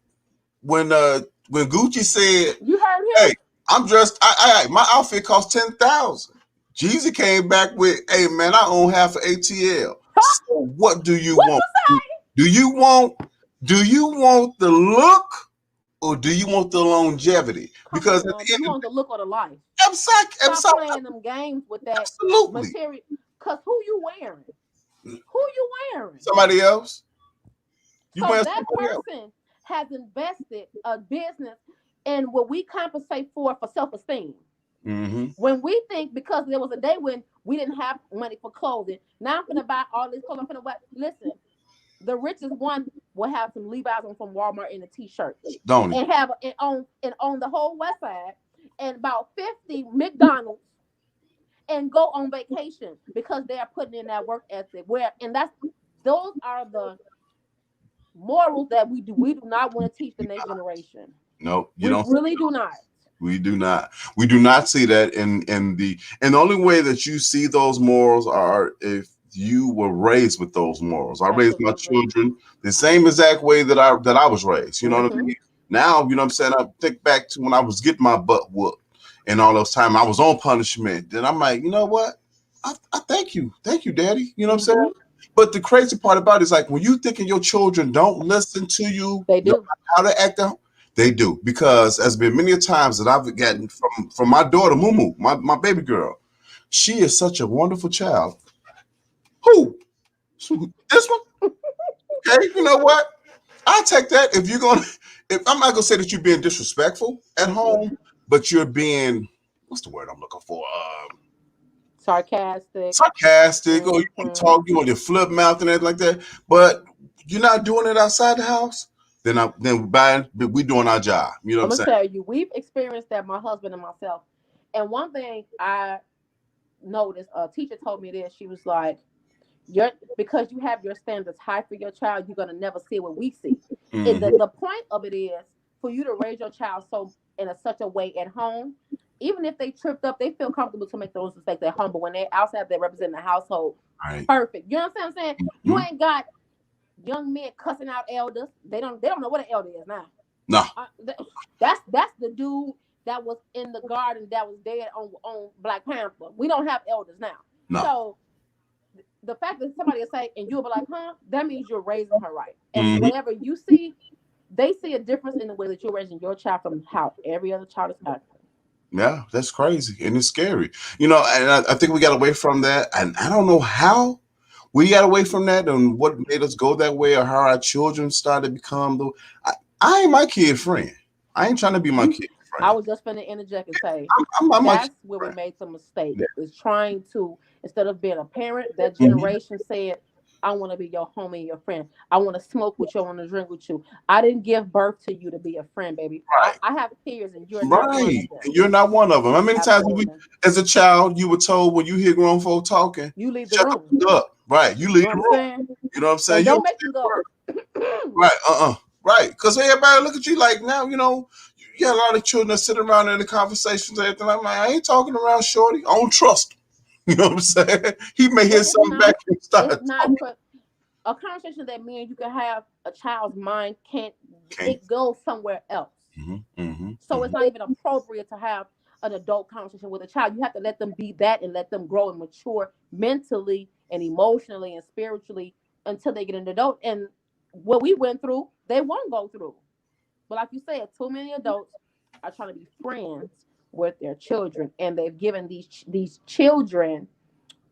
when Gucci said, you heard him? Hey, I'm dressed. My outfit cost $10,000. Jeezy came back with, hey man, I own half of ATL. So what do you want? Do you want the look or do you want the longevity? Because do you want the look or the life? Stop playing them games with that absolutely material. Cause who you wearing? Somebody else. So that person has invested a business in what we compensate for self-esteem. Mm-hmm. When we think because there was a day when we didn't have money for clothing, now I'm gonna buy all this clothes. I'm gonna buy. Listen, the richest one will have some Levi's on from Walmart in a t-shirt, don't he? And have on the whole West Side and about 50 McDonald's and go on vacation because they are putting in that work ethic. Those are the morals that we do not want to teach the next generation. No, we really do not. We do not. We do not see that in the only way that you see those morals are if you were raised with those morals. I raised my children the same exact way that I was raised. You know what I mean? Now, you know what I'm saying? I think back to when I was getting my butt whooped and all those time I was on punishment. Then I'm like, you know what? I thank you, Daddy. You know what I'm saying? But the crazy part about it is like when you thinking your children don't listen to you, they do how to act out. They do, because there's been many times that I've gotten from my daughter, Mumu, my baby girl. She is such a wonderful child. Who? This one? Okay, you know what? I'll take that if I'm not gonna say that you're being disrespectful at home, but you're being, what's the word I'm looking for? Sarcastic, or you want to talk, you want to flip mouth and everything like that, but you're not doing it outside the house. Then we doing our job. You know what I'm saying? I'm gonna tell you, we've experienced that, my husband and myself. And one thing I noticed, a teacher told me this. She was like, because you have your standards high for your child, you're gonna never see what we see. Mm-hmm. The point of it is for you to raise your child in such a way at home even if they tripped up, they feel comfortable to make those mistakes. They're humble when they outside, they represent the household. Right. Perfect. You know what I'm saying? Mm-hmm. You ain't got young men cussing out elders. They don't know what an elder is now. No. That's the dude that was in the garden that was dead on Black Panther. We don't have elders now. No. So the fact that somebody will say, and you'll be like, huh, that means you're raising her right. And whatever you see, they see a difference in the way that you're raising your child from how every other child is acting. Yeah, that's crazy. And it's scary. And I think we got away from that. And I don't know how we got away from that and what made us go that way, or how our children started to become I ain't my kid friend. I ain't trying to be my kid friend. I was just going to interject and say, that's where we made some mistake. Yeah. Is trying to, instead of being a parent, that generation said, I want to be your homie, your friend. I want to smoke with you. I want to drink with you. I didn't give birth to you to be a friend, baby. Right. I have peers, and you're not one of them. And you're not one of them. How many times as a child, you were told when you hear grown folk talking, you leave the room. Up. Right. You leave the room. You know what I'm saying? Don't make them go. Right. Right. Because everybody look at you like now, you got a lot of children that sit around in the conversations and everything. I'm like, I ain't talking around shorty. I don't trust him. You know what I'm saying? He may hear something back and start. It's not a conversation that me and you can have. A child's mind can't. It goes somewhere else. So it's not even appropriate to have an adult conversation with a child. You have to let them be that and let them grow and mature mentally and emotionally and spiritually until they get an adult. And what we went through, they won't go through. But like you said, too many adults are trying to be friends with their children, and they've given these children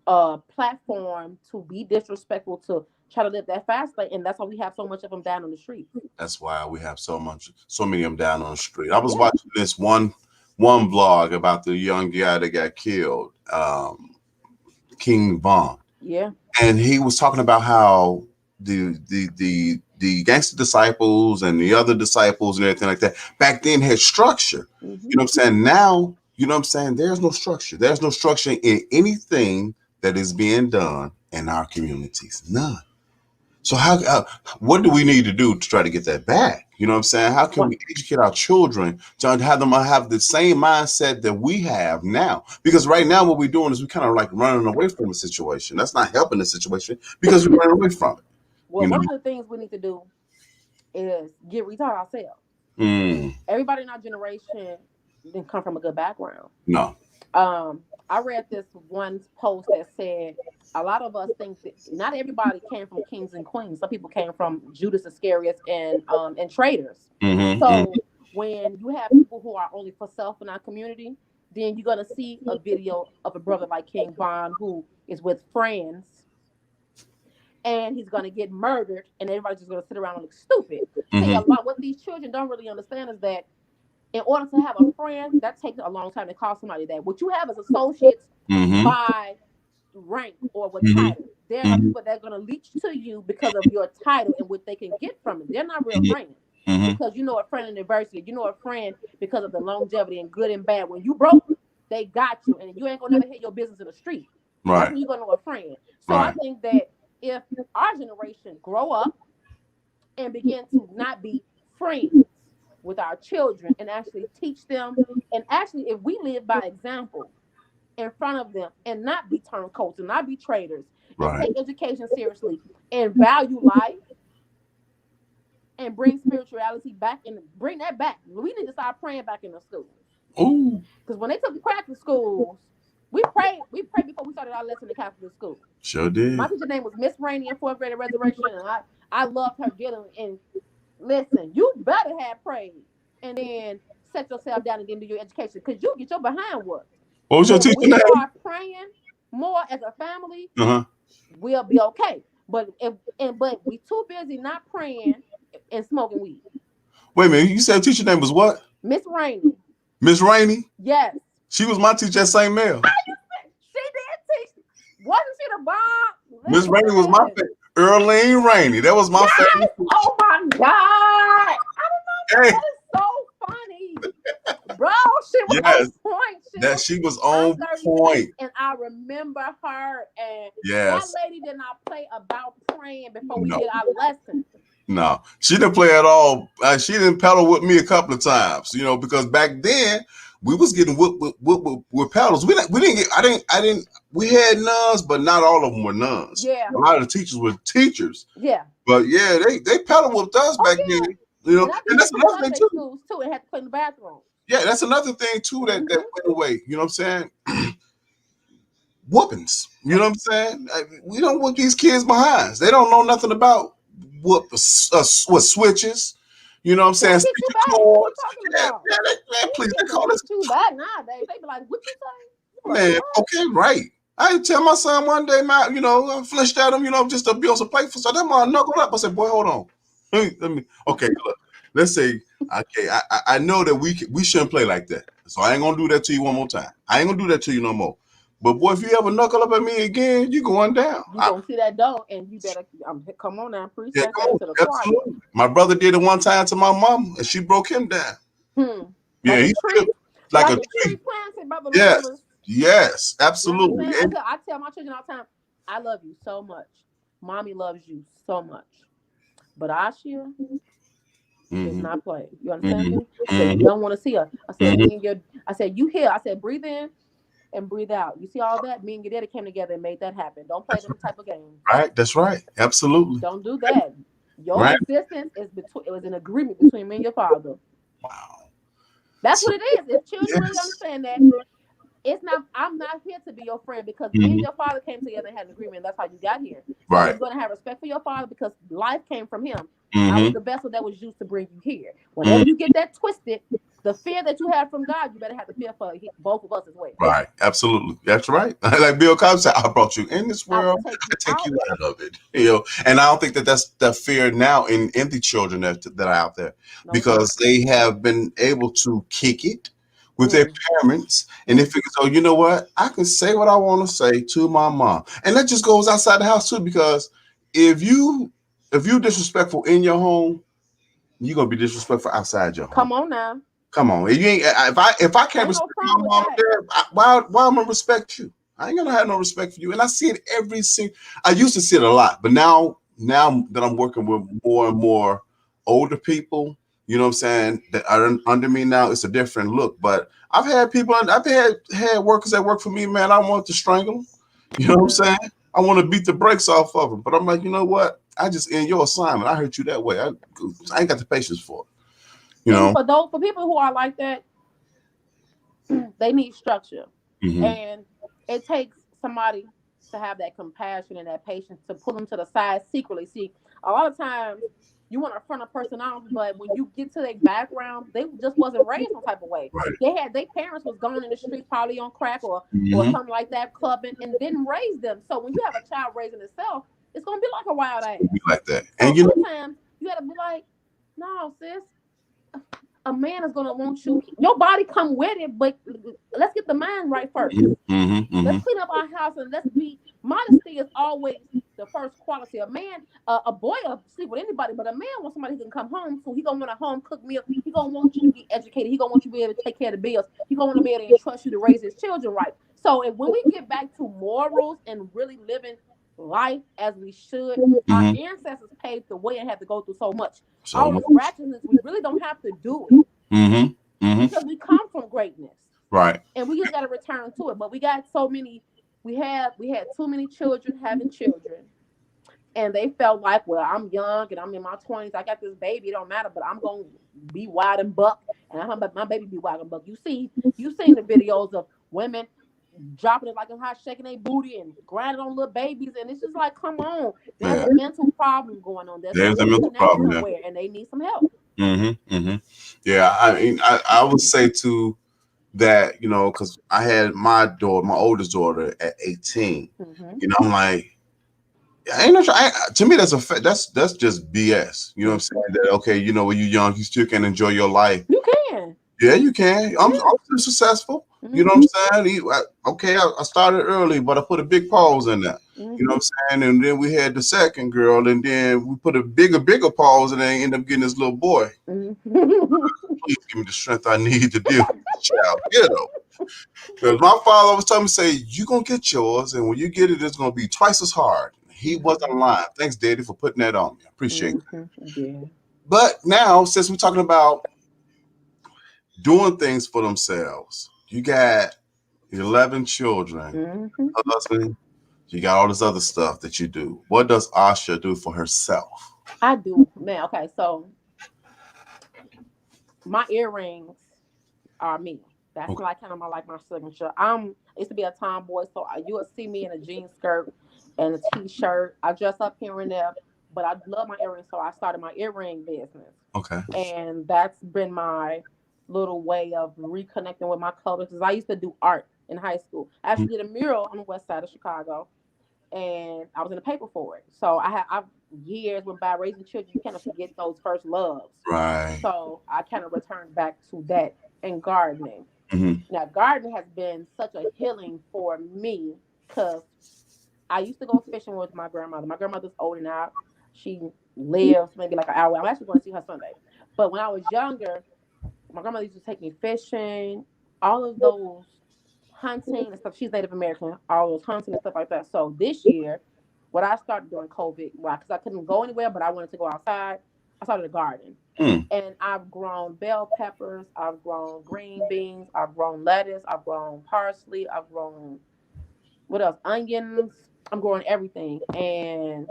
a platform to be disrespectful, to try to live that fast life, and that's why we have so much of them down on the street. That's why we have so many of them down on the street. I was watching this one vlog about the young guy that got killed, King Von. Yeah, and he was talking about how the gangster disciples and the other disciples and everything like that back then had structure. You know what I'm saying? Now, you know what I'm saying? There's no structure. There's no structure in anything that is being done in our communities. None. So what do we need to do to try to get that back? You know what I'm saying? How can we educate our children to have them have the same mindset that we have now? Because right now what we're doing is we're kind of like running away from the situation. That's not helping the situation because we're running away from it. Well, one of the things we need to do is get retaught ourselves. Everybody in our generation didn't come from a good background. No. I read this one post that said a lot of us think that not everybody came from kings and queens. Some people came from Judas Iscariot and traitors. So when you have people who are only for self in our community, then you're gonna see a video of a brother like King Von who is with friends, and he's gonna get murdered, and everybody's just gonna sit around and look stupid. See, a lot what these children don't really understand is that in order to have a friend, that takes a long time to call somebody that. What you have is associates by rank or with title. There are people that are going to leech to you because of your title and what they can get from it. They're not real friends because you know a friend in adversity. You know a friend because of the longevity and good and bad. When you broke, they got you, and you ain't going to never hit your business in the street. Right. That's when you're going to know a friend. So I think that if our generation grow up and begin to not be friends with our children and actually teach them, and actually if we live by example in front of them and not be turncoats and not be traitors and take education seriously and value life and bring spirituality back and bring that back. We need to start praying back in the schools. Because when they took crack to schools, we prayed before we started our lesson in Catholic school. Sure did. My teacher name was Miss Rainey in 4th grade at Resurrection, and I loved her dealing. And listen, you better have prayed and then set yourself down and then do your education, because you get your behind work. What was your teacher name? We start praying more as a family, we'll be okay. But we too busy not praying and smoking weed. Wait a minute, you said teacher name was what? Miss Rainey. Miss Rainey? Yes. She was my teacher at St. Mel. She did teach. Wasn't she the bomb? Miss Rainey was my favorite. Earlene Rainey. That was my favorite. Oh my God. I don't know. That is so funny. Bro, she was on point. She was on point. And I remember her, and that lady did not play about praying before we did our lesson. No, she didn't play at all. She didn't pedal with me a couple of times, because back then we was getting with paddles. We didn't get. I didn't. We had nuns, but not all of them were nuns. Yeah. A lot of the teachers were teachers. Yeah. But yeah, they paddle whipped us back then. You know, and that's another thing too. Schools too, and had to clean the bathroom. Yeah, that's another thing too that went away. You know what I'm saying? Whoopings. You know what I'm saying? We don't whoop these kids behinds. They don't know nothing about what switches. You know what I'm saying? Please, they call us too bad nowadays. They be like, "What you say?" Man, okay, right. I tell my son one day, man, you know, I flinched at him, you know, just to be on some play for. So that man knuckled up. I said, boy, hold on. Let me. Okay, look. Let's say, okay, I know that we shouldn't play like that. So I ain't gonna do that to you one more time. I ain't gonna do that to you no more. But boy, if you ever knuckle up at me again, you going down. You gonna see that door, and you better come on now, preach that to the absolutely. My brother did it one time to my mom, and she broke him down. Yeah, he's like a tree planted by the rivers. Yes, absolutely. You know I tell my children all the time, I love you so much. Mommy loves you so much. But Asha is not play. You understand me? I said, you don't want to see her. I said, I said, you here. I said, breathe in and breathe out. You see all that? Me and your daddy came together and made that happen. Don't play them type of games. Right, that's right. Absolutely. Don't do that. Your existence is it was an agreement between me and your father. Wow. That's what it is. If children really understand that, it's not. I'm not here to be your friend because me and your father came together and had an agreement. That's how you got here. Right. You're going to have respect for your father because life came from him. I was the vessel that was used to bring you here. Whenever you get that twisted, the fear that you have from God, you better have the fear for both of us as well. Right. Absolutely. That's right. Like Bill Cosby said, I brought you in this world. I take you out of it. You know, and I don't think that that's the fear now in the children that are out there because they have been able to kick it with their parents, and they figure, oh, you know what? I can say what I want to say to my mom, and that just goes outside the house too. Because if you disrespectful in your home, you're gonna be disrespectful outside your home. Come on now. Come on. You ain't. If I can't respect my mom and dad, why am I gonna respect you? I ain't gonna have no respect for you. And I see it every single. I used to see it a lot, but now that I'm working with more and more older people. You know what I'm saying? That are under me now, it's a different look. But I've had workers that work for me, man. I want to strangle them. You know what I'm saying? I want to beat the brakes off of them. But I'm like, you know what? I just end your assignment. I hurt you that way. I ain't got the patience for it. You know? For people who are like that, they need structure. And it takes somebody to have that compassion and that patience to pull them to the side secretly. See, a lot of times, you want to front a person out, but when you get to their background, they just wasn't raised some type of way. Right. Their parents was going in the streets, probably on crack or something like that, clubbing, and didn't raise them. So when you have a child raising itself, it's gonna be like a wild ass. Like that. So and sometimes you gotta be like, no, sis. A man is gonna want you. Your body come with it, but let's get the mind right first. Let's clean up our house and let's be. Modesty is always the first quality. A man, a boy will sleep with anybody, but a man wants somebody who can come home. So he gonna want a home cooked meal. He gonna want you to be educated. He gonna want you to be able to take care of the bills. He gonna want to be able to entrust you to raise his children right. So when we get back to morals and really living life as we should, our ancestors paved the way and had to go through so much. All this righteousness, we really don't have to do it because we come from greatness, right? And we just got to return to it. But we got so many. We had too many children having children, and they felt like, well, I'm young and I'm in my 20s. I got this baby. It don't matter, but I'm gonna be wild and buck, and I'm gonna my baby be wild and buck. You seen the videos of women dropping it like a hot, shaking their booty and grinding on little babies, and it's just like, come on, there's a mental problem going on. There's a mental problem somewhere, and they need some help. Yeah, I mean, I would say too that, you know, because I had my oldest daughter at 18. You know, I'm like, to me, that's just BS. You know what I'm saying? That okay, you know, when you're young, you still can enjoy your life. You can. Yeah, you can. I'm still successful. You know what I'm saying? Okay, I started early, but I put a big pause in that. You know what I'm saying? And then we had the second girl, and then we put a bigger pause, and then end up getting this little boy. Please give me the strength I need to deal with this child. You know, because my father always told me, say, you're going to get yours, and when you get it, it's going to be twice as hard. He wasn't lying. Thanks, Daddy, for putting that on me. I appreciate that. Yeah. But now, since we're talking about doing things for themselves. You got 11 children, Mm-hmm. husband. You got all this other stuff that you do. What does Asha do for herself? I do, man. Okay, so my earrings are me. That's Okay. like kind of my signature. I used to be a tomboy, so you would see me in a jean skirt and a t-shirt. I dress up here and there, but I love my earrings, so I started my earring business, Okay. and that's been my little way of reconnecting with my colors. Because I used to do art in high school. I Mhm. actually did a mural on the west side of Chicago, and I was in the paper for it. So I've years went by raising children. You kind of forget those first loves. Right. So I kind of returned back to that and gardening. Hmm. Now, gardening has been such a healing for me because I used to go fishing with my grandmother. My grandmother's older now. She lives maybe like an hour. I'm actually going to see her Sunday. But when I was younger, my grandmother used to take me fishing, all of those hunting and stuff. She's Native American, all those hunting and stuff like that. So this year, what I started doing COVID, why? Because I couldn't go anywhere, but I wanted to go outside. I started a garden, Mm. and I've grown bell peppers, I've grown green beans, I've grown lettuce, I've grown parsley, I've grown what else? Onions. I'm growing everything, and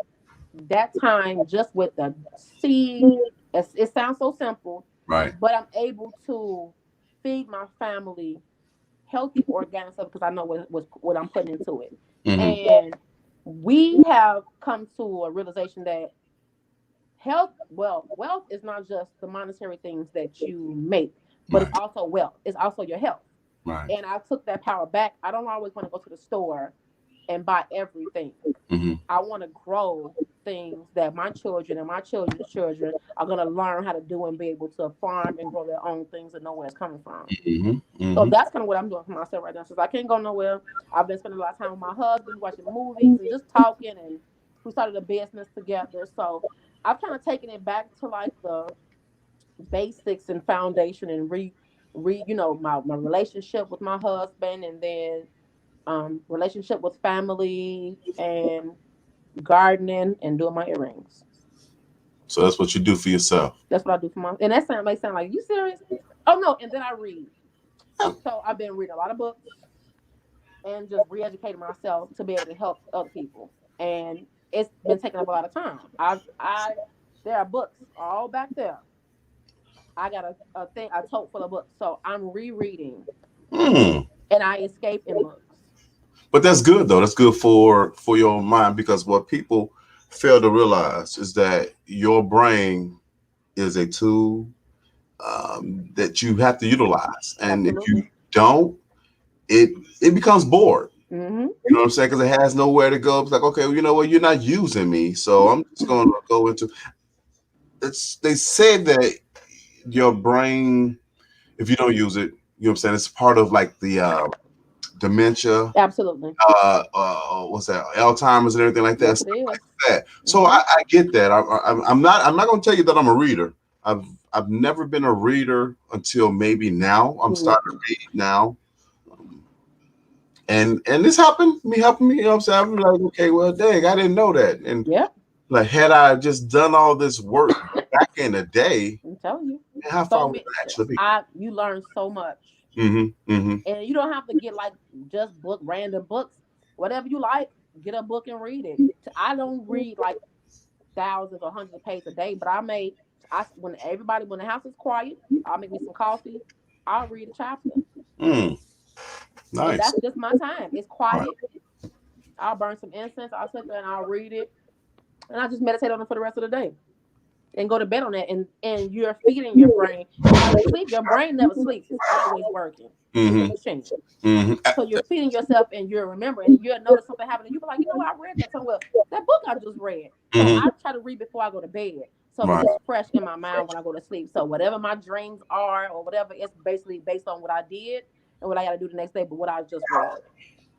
that time just with the seed, it sounds so simple, Right. but I'm able to feed my family healthy organic stuff because I know what I'm putting into it. Hmm. And we have come to a realization that wealth is not just the monetary things that you make, but it's Right. also wealth. It's also your health. Right. And I took that power back. I don't always want to go to the store and buy everything. Hmm. I want to grow things that my children and my children's children are going to learn how to do and be able to farm and grow their own things and know where it's coming from. Hmm. So Hmm. that's kind of what I'm doing for myself right now. Since I can't go nowhere, I've been spending a lot of time with my husband, watching movies and just talking. And we started a business together. So I've kind of taken it back to like the basics and foundation and my relationship with my husband, and then relationship with family and gardening and doing my earrings. So that's what you do for yourself. That's what I do for my. And that sound like you serious? Oh no! And then I read. So I've been reading a lot of books and just re-educating myself to be able to help other people. And it's been taking up a lot of time. I there are books all back there. I got a thing a tote full of books. So I'm rereading Mm. and I escape in books. But that's good though. That's good for your mind because what people fail to realize is that your brain is a tool that you have to utilize, and if you Absolutely. don't, it it becomes bored. Mm-hmm. You know what I'm saying? Because it has nowhere to go. It's like, okay, well, you know what? You're not using me, so I'm just going to go into. It's they said that your brain, if you don't use it, you know what I'm saying? It's part of like the dementia, Absolutely. what's that, Alzheimer's and everything like that, Yes, it stuff is. like that. So Mm-hmm. I get that. I'm not going to tell you that I'm a reader. I've never been a reader until maybe now. I'm Me starting neither. to read now. Um, and this happened, me helping me, you know what I'm saying? I'm like, okay, well, dang, I didn't know that. And Yep. like, had I just done all this work back in the day, I'm telling you. man, how So far would many it actually be? I you learn so much. Mm-hmm. Mm-hmm. And you don't have to get like just random books. Whatever you like, get a book and read it. I don't read like thousands or hundreds of pages a day, but when the house is quiet, I'll make me some coffee. I'll read a chapter, Mm, and nice. that's just my time. It's Right. quiet. I'll burn some incense. I'll sit there and I'll read it, and I just meditate on it for the rest of the day and go to bed on that. And you're feeding your brain. And while you sleep, your brain never sleeps. It's always working. It's a Mm-hmm. machine. Mm-hmm. So you're feeding yourself and you're remembering. And you'll notice something happening. You'll be like, you know what, I read that somewhere. That book I just read. So Mm-hmm. I try to read before I go to bed. So that Right. it's fresh in my mind when I go to sleep. So whatever my dreams are or whatever, it's basically based on what I did and what I gotta do the next day, but what I just read.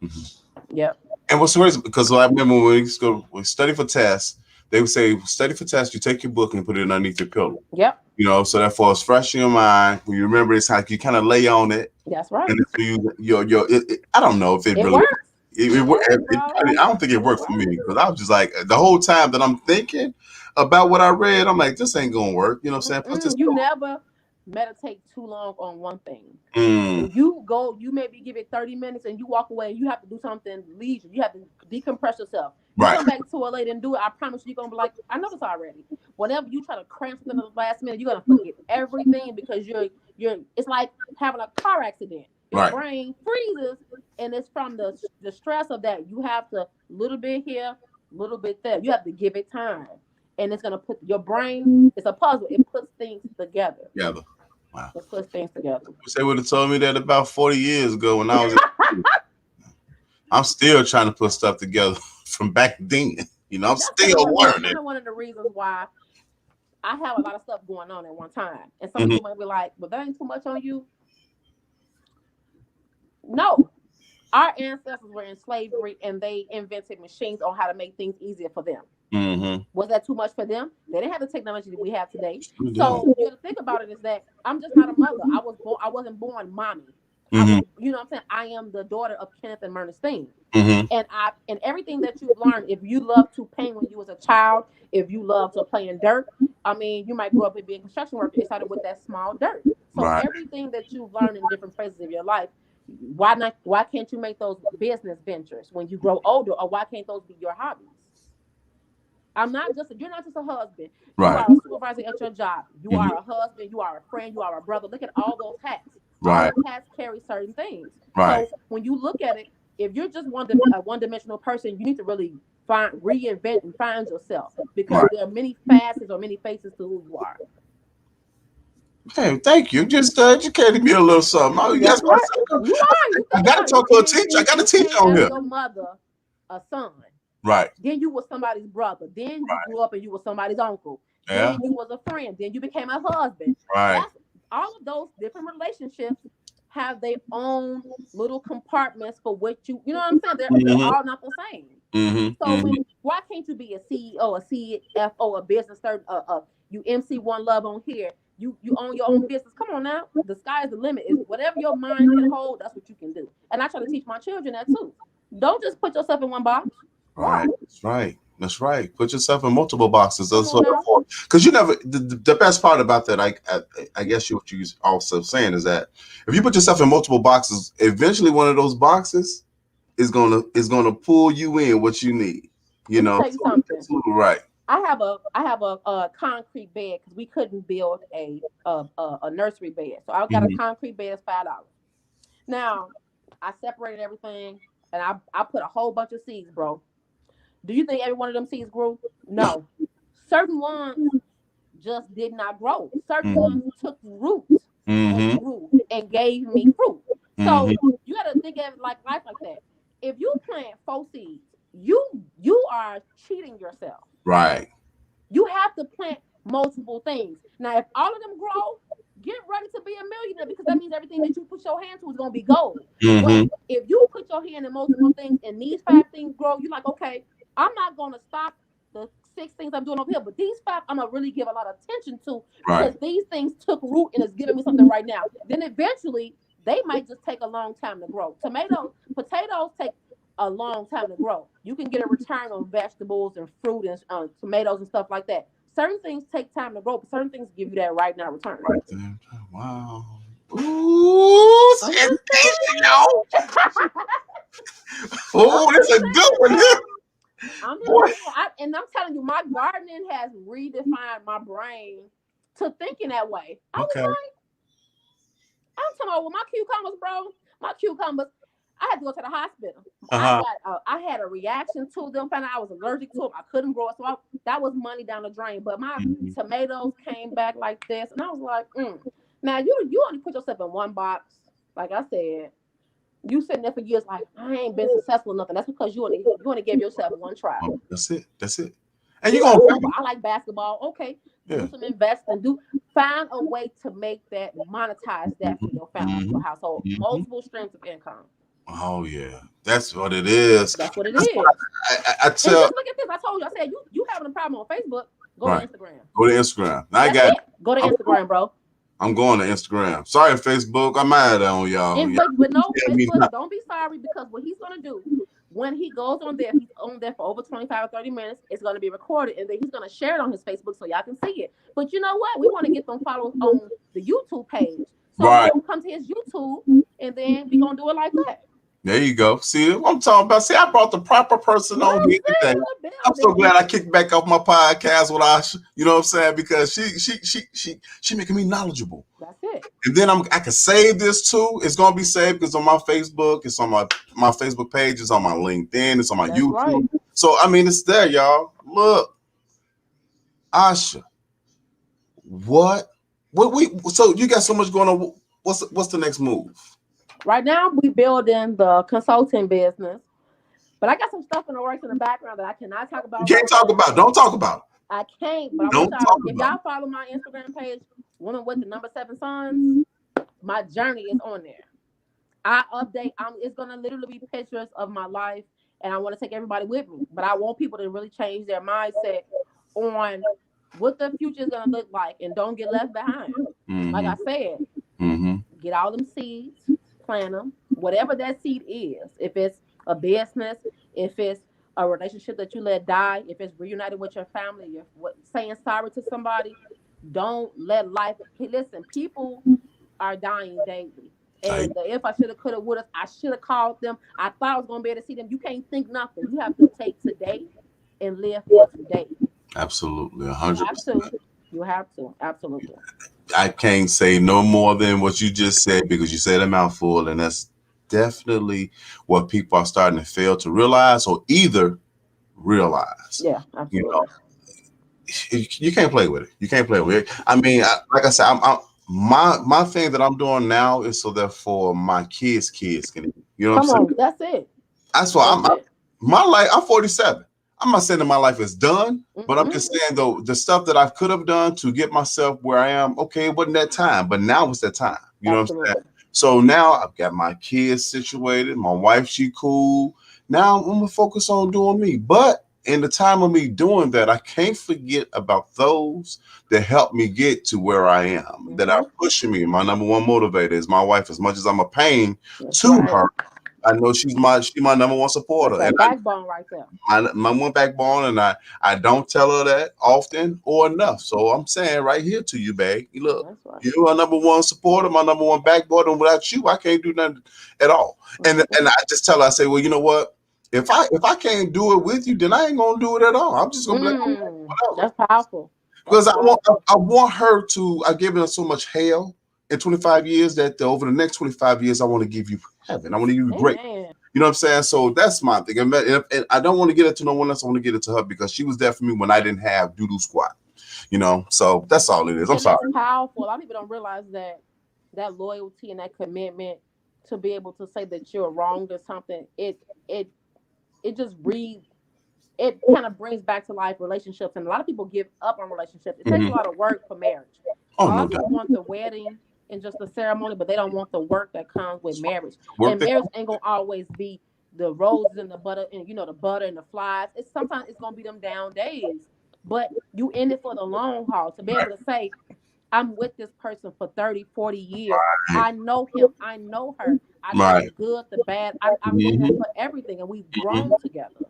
Mm-hmm. Yep. And what's crazy because I remember when we used to go we study for tests, they would say study for tests. You take your book and put it underneath your pillow. Yep. You know, so therefore it's fresh in your mind. When you remember, it's like you kind of lay on it, That's right. and it's I don't know if it It really. works. It, It wor- works, it bro. probably, I don't think it It worked for me works. because I was just like the whole time that I'm thinking about what I read, I'm like, this ain't gonna work. You know what I'm saying? Plus, this Mm-mm. You never. meditate too long on one thing. Mm. You maybe give it 30 minutes and you walk away and you have to do something leisure. You have to decompress yourself. You Right. come back to it later and do it. I promise you're going to be like, I know this already. Whenever you try to cram something in the last minute, you're going to forget everything because it's like having a car accident. Your brain freezes and it's from the stress of that. You have to little bit here, little bit there. You have to give it time. And it's going to put your brain, it's a puzzle. It puts things together. Together. Wow. It puts things together. They would have told me that about 40 years ago when I was I'm still trying to put stuff together from back then. You know, I'm still learning. That's one of the reasons why I have a lot of stuff going on at one time. And some people might be like, well, that ain't too much on you. No. Our ancestors were in slavery and they invented machines on how to make things easier for them. Mm-hmm. Was that too much for them? They didn't have the technology that we have today. So you have to think about it is that I'm just not a mother. I wasn't born mommy. You know what I'm saying? I am the daughter of Kenneth and Myrna Steen. And everything that you've learned, if you love to paint when you was a child, if you love to play in dirt, I mean, you might grow up and be a construction worker. It started with that small dirt. So everything that you've learned in different phases of your life, why can't you make those business ventures when you grow older, or why can't those be your hobbies? You're not just a husband. You are a supervisor at your job. You are a husband. You are a friend. You are a brother. Look at all those hats. All those hats carry certain things. So when you look at it, if you're just a one-dimensional person, you need to really reinvent and find yourself, because there are many facets or many faces to who you are. Hey, thank you. Just educated me a little something. I got to talk to a teacher. I got a teacher on here. Your mother, a son. Right. Then you were somebody's brother. Then you grew up and you were somebody's uncle. Then you was a friend. Then you became a husband. All of those different relationships have their own little compartments for what you know what I'm saying? They're all not the same. So why can't you be a CEO, a CFO, a business you MC One Love on here? You own your own business. Come on now. The sky is the limit. Is whatever your mind can hold, that's what you can do. And I try to teach my children that too. Don't just put yourself in one box. Right. That's right. Put yourself in multiple boxes. Because you never. The best part about that, I guess what you also saying is that if you put yourself in multiple boxes, eventually one of those boxes is gonna pull you in what you need. You know. Tell you something. Right. I have a concrete bed because we couldn't build a nursery bed, so I got a concrete bed. It's $5. Now I separated everything and I put a whole bunch of seeds, bro. Do you think every one of them seeds grew? No. Certain ones just did not grow. Certain ones took root and grew and gave me fruit. So you got to think of it like life like that. If you plant 4 seeds, you are cheating yourself. Right. You have to plant multiple things. Now, if all of them grow, get ready to be a millionaire, because that means everything that you put your hand to is going to be gold. But if you put your hand in multiple things and these 5 things grow, you're like, okay, I'm not going to stop the 6 things I'm doing over here, but these 5 I'm going to really give a lot of attention to, because these things took root and it's giving me something right now. Then eventually, they might just take a long time to grow. Potatoes take a long time to grow. You can get a return on vegetables and fruit and tomatoes and stuff like that. Certain things take time to grow, but certain things give you that right now return. Wow. Ooh, sensational. Oh, that's a good one. I'm telling you, my gardening has redefined my brain to thinking that way. I was like, I'm talking about my cucumbers, bro. My cucumbers, I had to go to the hospital. I had a reaction to them. Found out I was allergic to them. I couldn't grow it, so that was money down the drain. But my tomatoes came back like this, and I was like, Now you only put yourself in one box. Like I said, you sitting there for years like, I ain't been successful or nothing. That's because you only give yourself one try. That's it. And you're gonna. I like basketball. Okay, do some investing. Find a way to make that, monetize that for your family, your household. Multiple streams of income. Oh yeah, that's what it is. That's what it is. I tell. Look at this. I told you. I said you having a problem on Facebook. Go to Instagram. Go to Instagram. Go to Instagram, bro. I'm going to Instagram. Sorry, Facebook. I'm mad on y'all. But no, Facebook, don't be sorry, because what he's gonna do, when he goes on there, he's on there for over 25 or 30 minutes. It's going to be recorded, and then he's going to share it on his Facebook so y'all can see it. But you know what? We want to get them followers on the YouTube page. So Right. we'll come to his YouTube, and then we're going to do it like that. There you go. See what I'm talking about? See, I brought the proper person on here today. I'm so glad I kicked back off my podcast with Asha. You know what I'm saying? Because she making me knowledgeable. That's it. And then I can save this too. It's gonna be saved because on my Facebook, it's on my Facebook page, it's on my LinkedIn, it's on my YouTube. Right. So I mean, it's there, y'all. Look, Asha, so you got so much going on. What's the next move? Right now, we building the consulting business, but I got some stuff in the works in the background that I cannot talk about. You can't talk about. Don't talk about it. I can't. But I want y'all, if y'all follow my Instagram page, Woman with the Number 7 Sons, my journey is on there. I update. It's gonna literally be pictures of my life, and I want to take everybody with me. But I want people to really change their mindset on what the future is gonna look like, and don't get left behind. Mm-hmm. Like I said, get all them seeds. Plant them, whatever that seed is. If it's a business, if it's a relationship that you let die, if it's reunited with your family, if saying sorry to somebody, don't let life. Listen, people are dying daily. And if I should have, could have, would have, I should have called them. I thought I was going to be able to see them. You can't think nothing. You have to take today and live for today. Absolutely, 100%. You have to, absolutely. I can't say no more than what you just said because you said a mouthful, and that's definitely what people are starting to fail to realize or either realize. Yeah, absolutely. You know, you can't play with it. You can't play with it. I mean, like I said, my thing that I'm doing now is so therefore my kids can. You know what I'm saying? That's it. That's why my life. I'm 47. I'm not saying that my life is done, but I'm just saying though the stuff that I could have done to get myself where I am. Okay, it wasn't that time, but now it's that time. You know what I'm saying? So now I've got my kids situated. My wife, she cool. Now I'm gonna focus on doing me. But in the time of me doing that, I can't forget about those that help me get to where I am, that are pushing me. My number one motivator is my wife. As much as I'm a pain to her, I know she's my number one supporter. That's and backbone right there. My one backbone, and I don't tell her that often or enough. So I'm saying right here to you, babe. Look, you're my number one supporter, my number one backbone, and without you, I can't do nothing at all. And I just tell her, I say, well, you know what? If I can't do it with you, then I ain't gonna do it at all. I'm just gonna be like, whatever. That's powerful. Because I want her to. I've given her so much hell in 25 years that over the next 25 years, I want to give you heaven. I want to give you great. You know what I'm saying? So that's my thing. And I don't want to get it to no one else. I want to get it to her because she was there for me when I didn't have doo-doo squat. You know, so that's all it is. I'm sorry. That's powerful. A lot of people don't realize that loyalty and that commitment to be able to say that you're wronged or something. It just breathes. It kind of brings back to life relationships, and a lot of people give up on relationships. It takes a lot of work for marriage. A lot of people want the wedding and just the ceremony, but they don't want the work that comes with marriage. And marriage ain't gonna always be the roses and the butter and the butter and the flies. Sometimes it's gonna be them down days, but you in it for the long haul to be able to say, I'm with this person for 30, 40 years. Right. I know him. I know her. I know the good, the bad. I'm with them for everything, and we've grown together.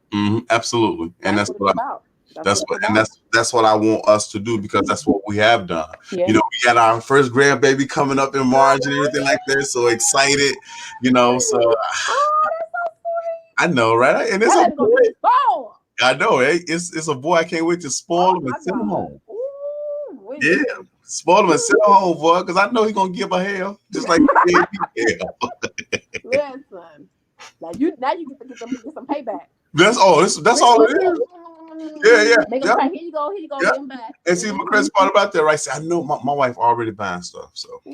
Absolutely, and that's what that's what I want us to do because that's what we have done. Yeah. You know, we got our first grandbaby coming up in March and everything like that. So excited, you know. So that's so sweet. I know, right? And it's a boy. I know, it's a boy. I can't wait to spoil him and send him home. Yeah. Spoil him and send him home, boy, because I know he's gonna give a hell, just like hell. Listen, you get some payback. That's all it is. Yeah. Make him cry. Here you go, get him back. And see, my crazy part about that, right? See, I know my wife already buying stuff, so I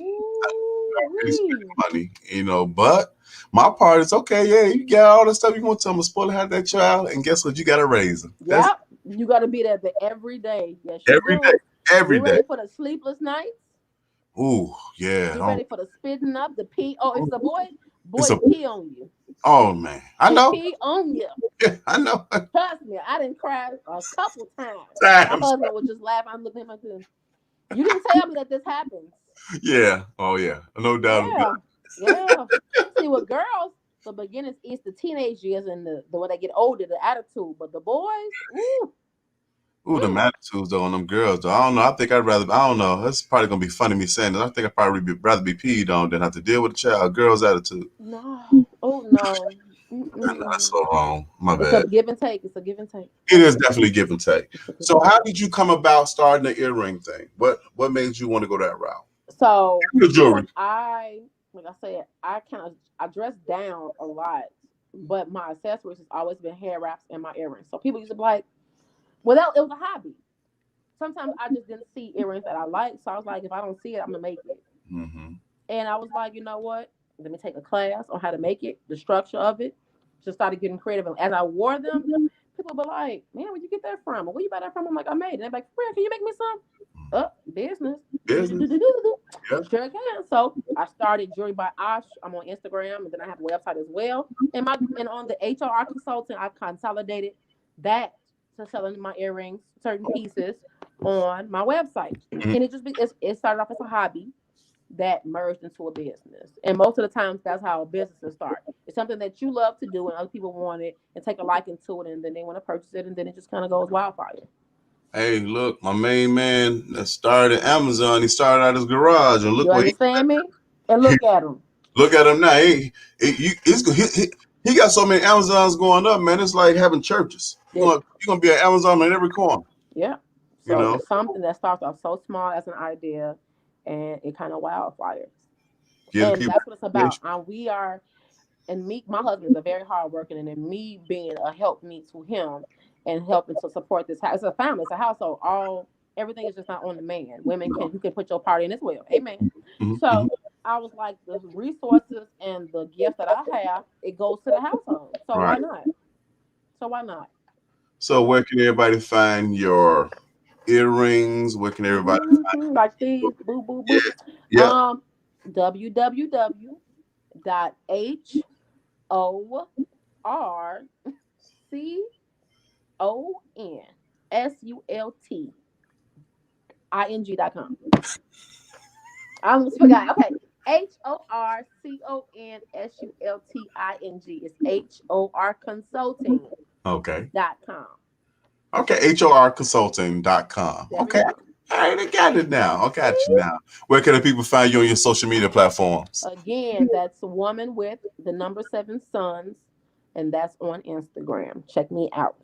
already spending money, you know. But my part is okay. Yeah, you got all the stuff you want to tell them, spoil have that child, and guess what? You got to raise them. Yep, you got to be there every day. Yes, every day. Ready for the sleepless nights? Ooh, yeah. You ready for the spitting up, the pee? Oh, it's a boy. Pee on you. Oh man, I know. Pee on you. Yeah, I know. Trust me, I didn't cry a couple times. My husband would just laugh. I'm looking at him like this. You didn't tell me that this happens. Yeah. Oh yeah. No doubt. Yeah. See, with girls, the beginnings is the teenage years and the when they get older, the attitude. But the boys, ooh, Ooh, them attitudes though on them girls though. I don't know. I think I'd rather. I don't know. It's probably gonna be funny me saying this. I think I'd probably rather be peed on than have to deal with a child girl's attitude. no, oh no. That's so wrong. My It's a bad. give and take. It's a give and take. It is definitely give and take. It's a give So and take. how did you come about starting the earring thing? What made you want to go that route? So The jewelry. like I said, I dress down a lot, but my accessories has always been hair wraps and my earrings. So people used to be like, well, it was a hobby. Sometimes I just didn't see earrings that I liked, so I was like, if I don't see it, I'm gonna make it. Mm-hmm. And I was like, you know what? Let me take a class on how to make it, the structure of it. Just started getting creative. And as I wore them, people were like, man, where'd you get that from? Or where you buy that from? I'm like, I made it. They're like, friend, can you make me some? Business. Business. Yeah. Sure can. So I started Jewelry by Ash. I'm on Instagram, and then I have a website as well. And on the HR consultant, I've consolidated that to selling my earrings, certain pieces on my website. Mm-hmm. And it started off as a hobby that merged into a business. And most of the times that's how businesses start. It's something that you love to do and other people want it and take a liking to it, and then they want to purchase it, and then it just kind of goes wildfire. Hey, look, my main man that started at Amazon. He started out his garage, and look You what understand me? And look at him. look at him now. He got so many Amazons going up, man. It's like having churches. You're gonna be an Amazon on every corner. Yeah. You So know. it's something that starts off so small as an idea, and it kind of wildfires. Give And people. that's what it's about. And me, my husband is a very hard worker, and then me being a help me to him and helping to support this house. It's a family, it's a household. Everything is just not on the man. Women you can put your part in as well. Amen. Mm-hmm. So I was like, the resources and the gift that I have, it goes to the household. So Right. why not? So why not? So where can everybody find your earrings? Where can everybody find Like these, boo, boo, boo. yeah. HORCONSULTING.com. I almost forgot. Okay. HORCONSULTING is HOR Consulting.com. Okay. Okay. HORconsulting.com. Okay. All right, I got it now. I got you now. Where can the people find you on your social media platforms? Again, that's woman with the number 7 sons, and that's on Instagram. Check me out.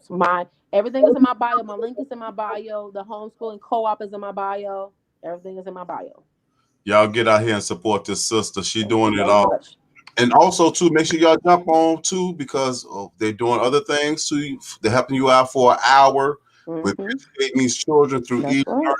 Everything is in my bio. My link is in my bio. The homeschooling co-op is in my bio. Everything is in my bio. Y'all get out here and support this sister. She doing it So all. much. And also too, make sure y'all jump on too, because they're doing other things too. They're helping you out for an hour with educating these children through That's e-learning. right.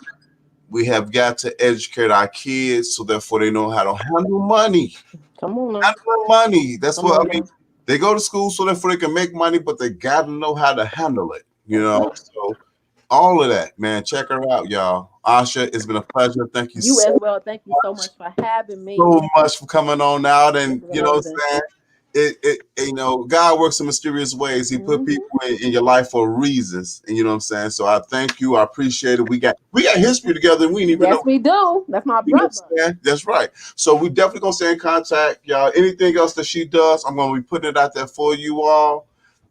We have got to educate our kids so therefore they know how to handle money. Come on now. Handle money. That's Come what on I mean. now. They go to school so therefore they can make money, but they gotta know how to handle it. You That's know, right. so all of that, man. Check her out, y'all. Asha, it's been a pleasure. Thank you You so as well. Thank you so much for having me. much for coming on out. And This is you know what amazing. I'm saying? You know, God works in mysterious ways. He put people in your life for reasons, and you know what I'm saying. So I thank you. I appreciate it. We got history together, and we didn't even know. Yes, we do. That's my You know brother. what I'm saying? That's right. So we definitely gonna stay in contact, y'all. Anything else that she does, I'm gonna be putting it out there for you all.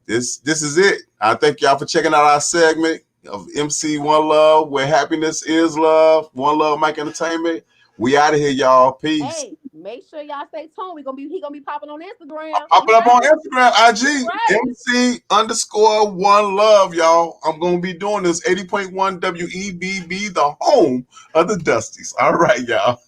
This is it. I thank y'all for checking out our segment of MC One Love, where happiness is love. One Love Mike Entertainment. We out of here, y'all. Peace. Hey, make sure y'all stay tuned. He gonna be popping on Instagram. I'm popping up on Instagram, IG, MC_1Love, y'all. I'm gonna be doing this 80.1 WEBB, the home of the Dusties. All right, y'all.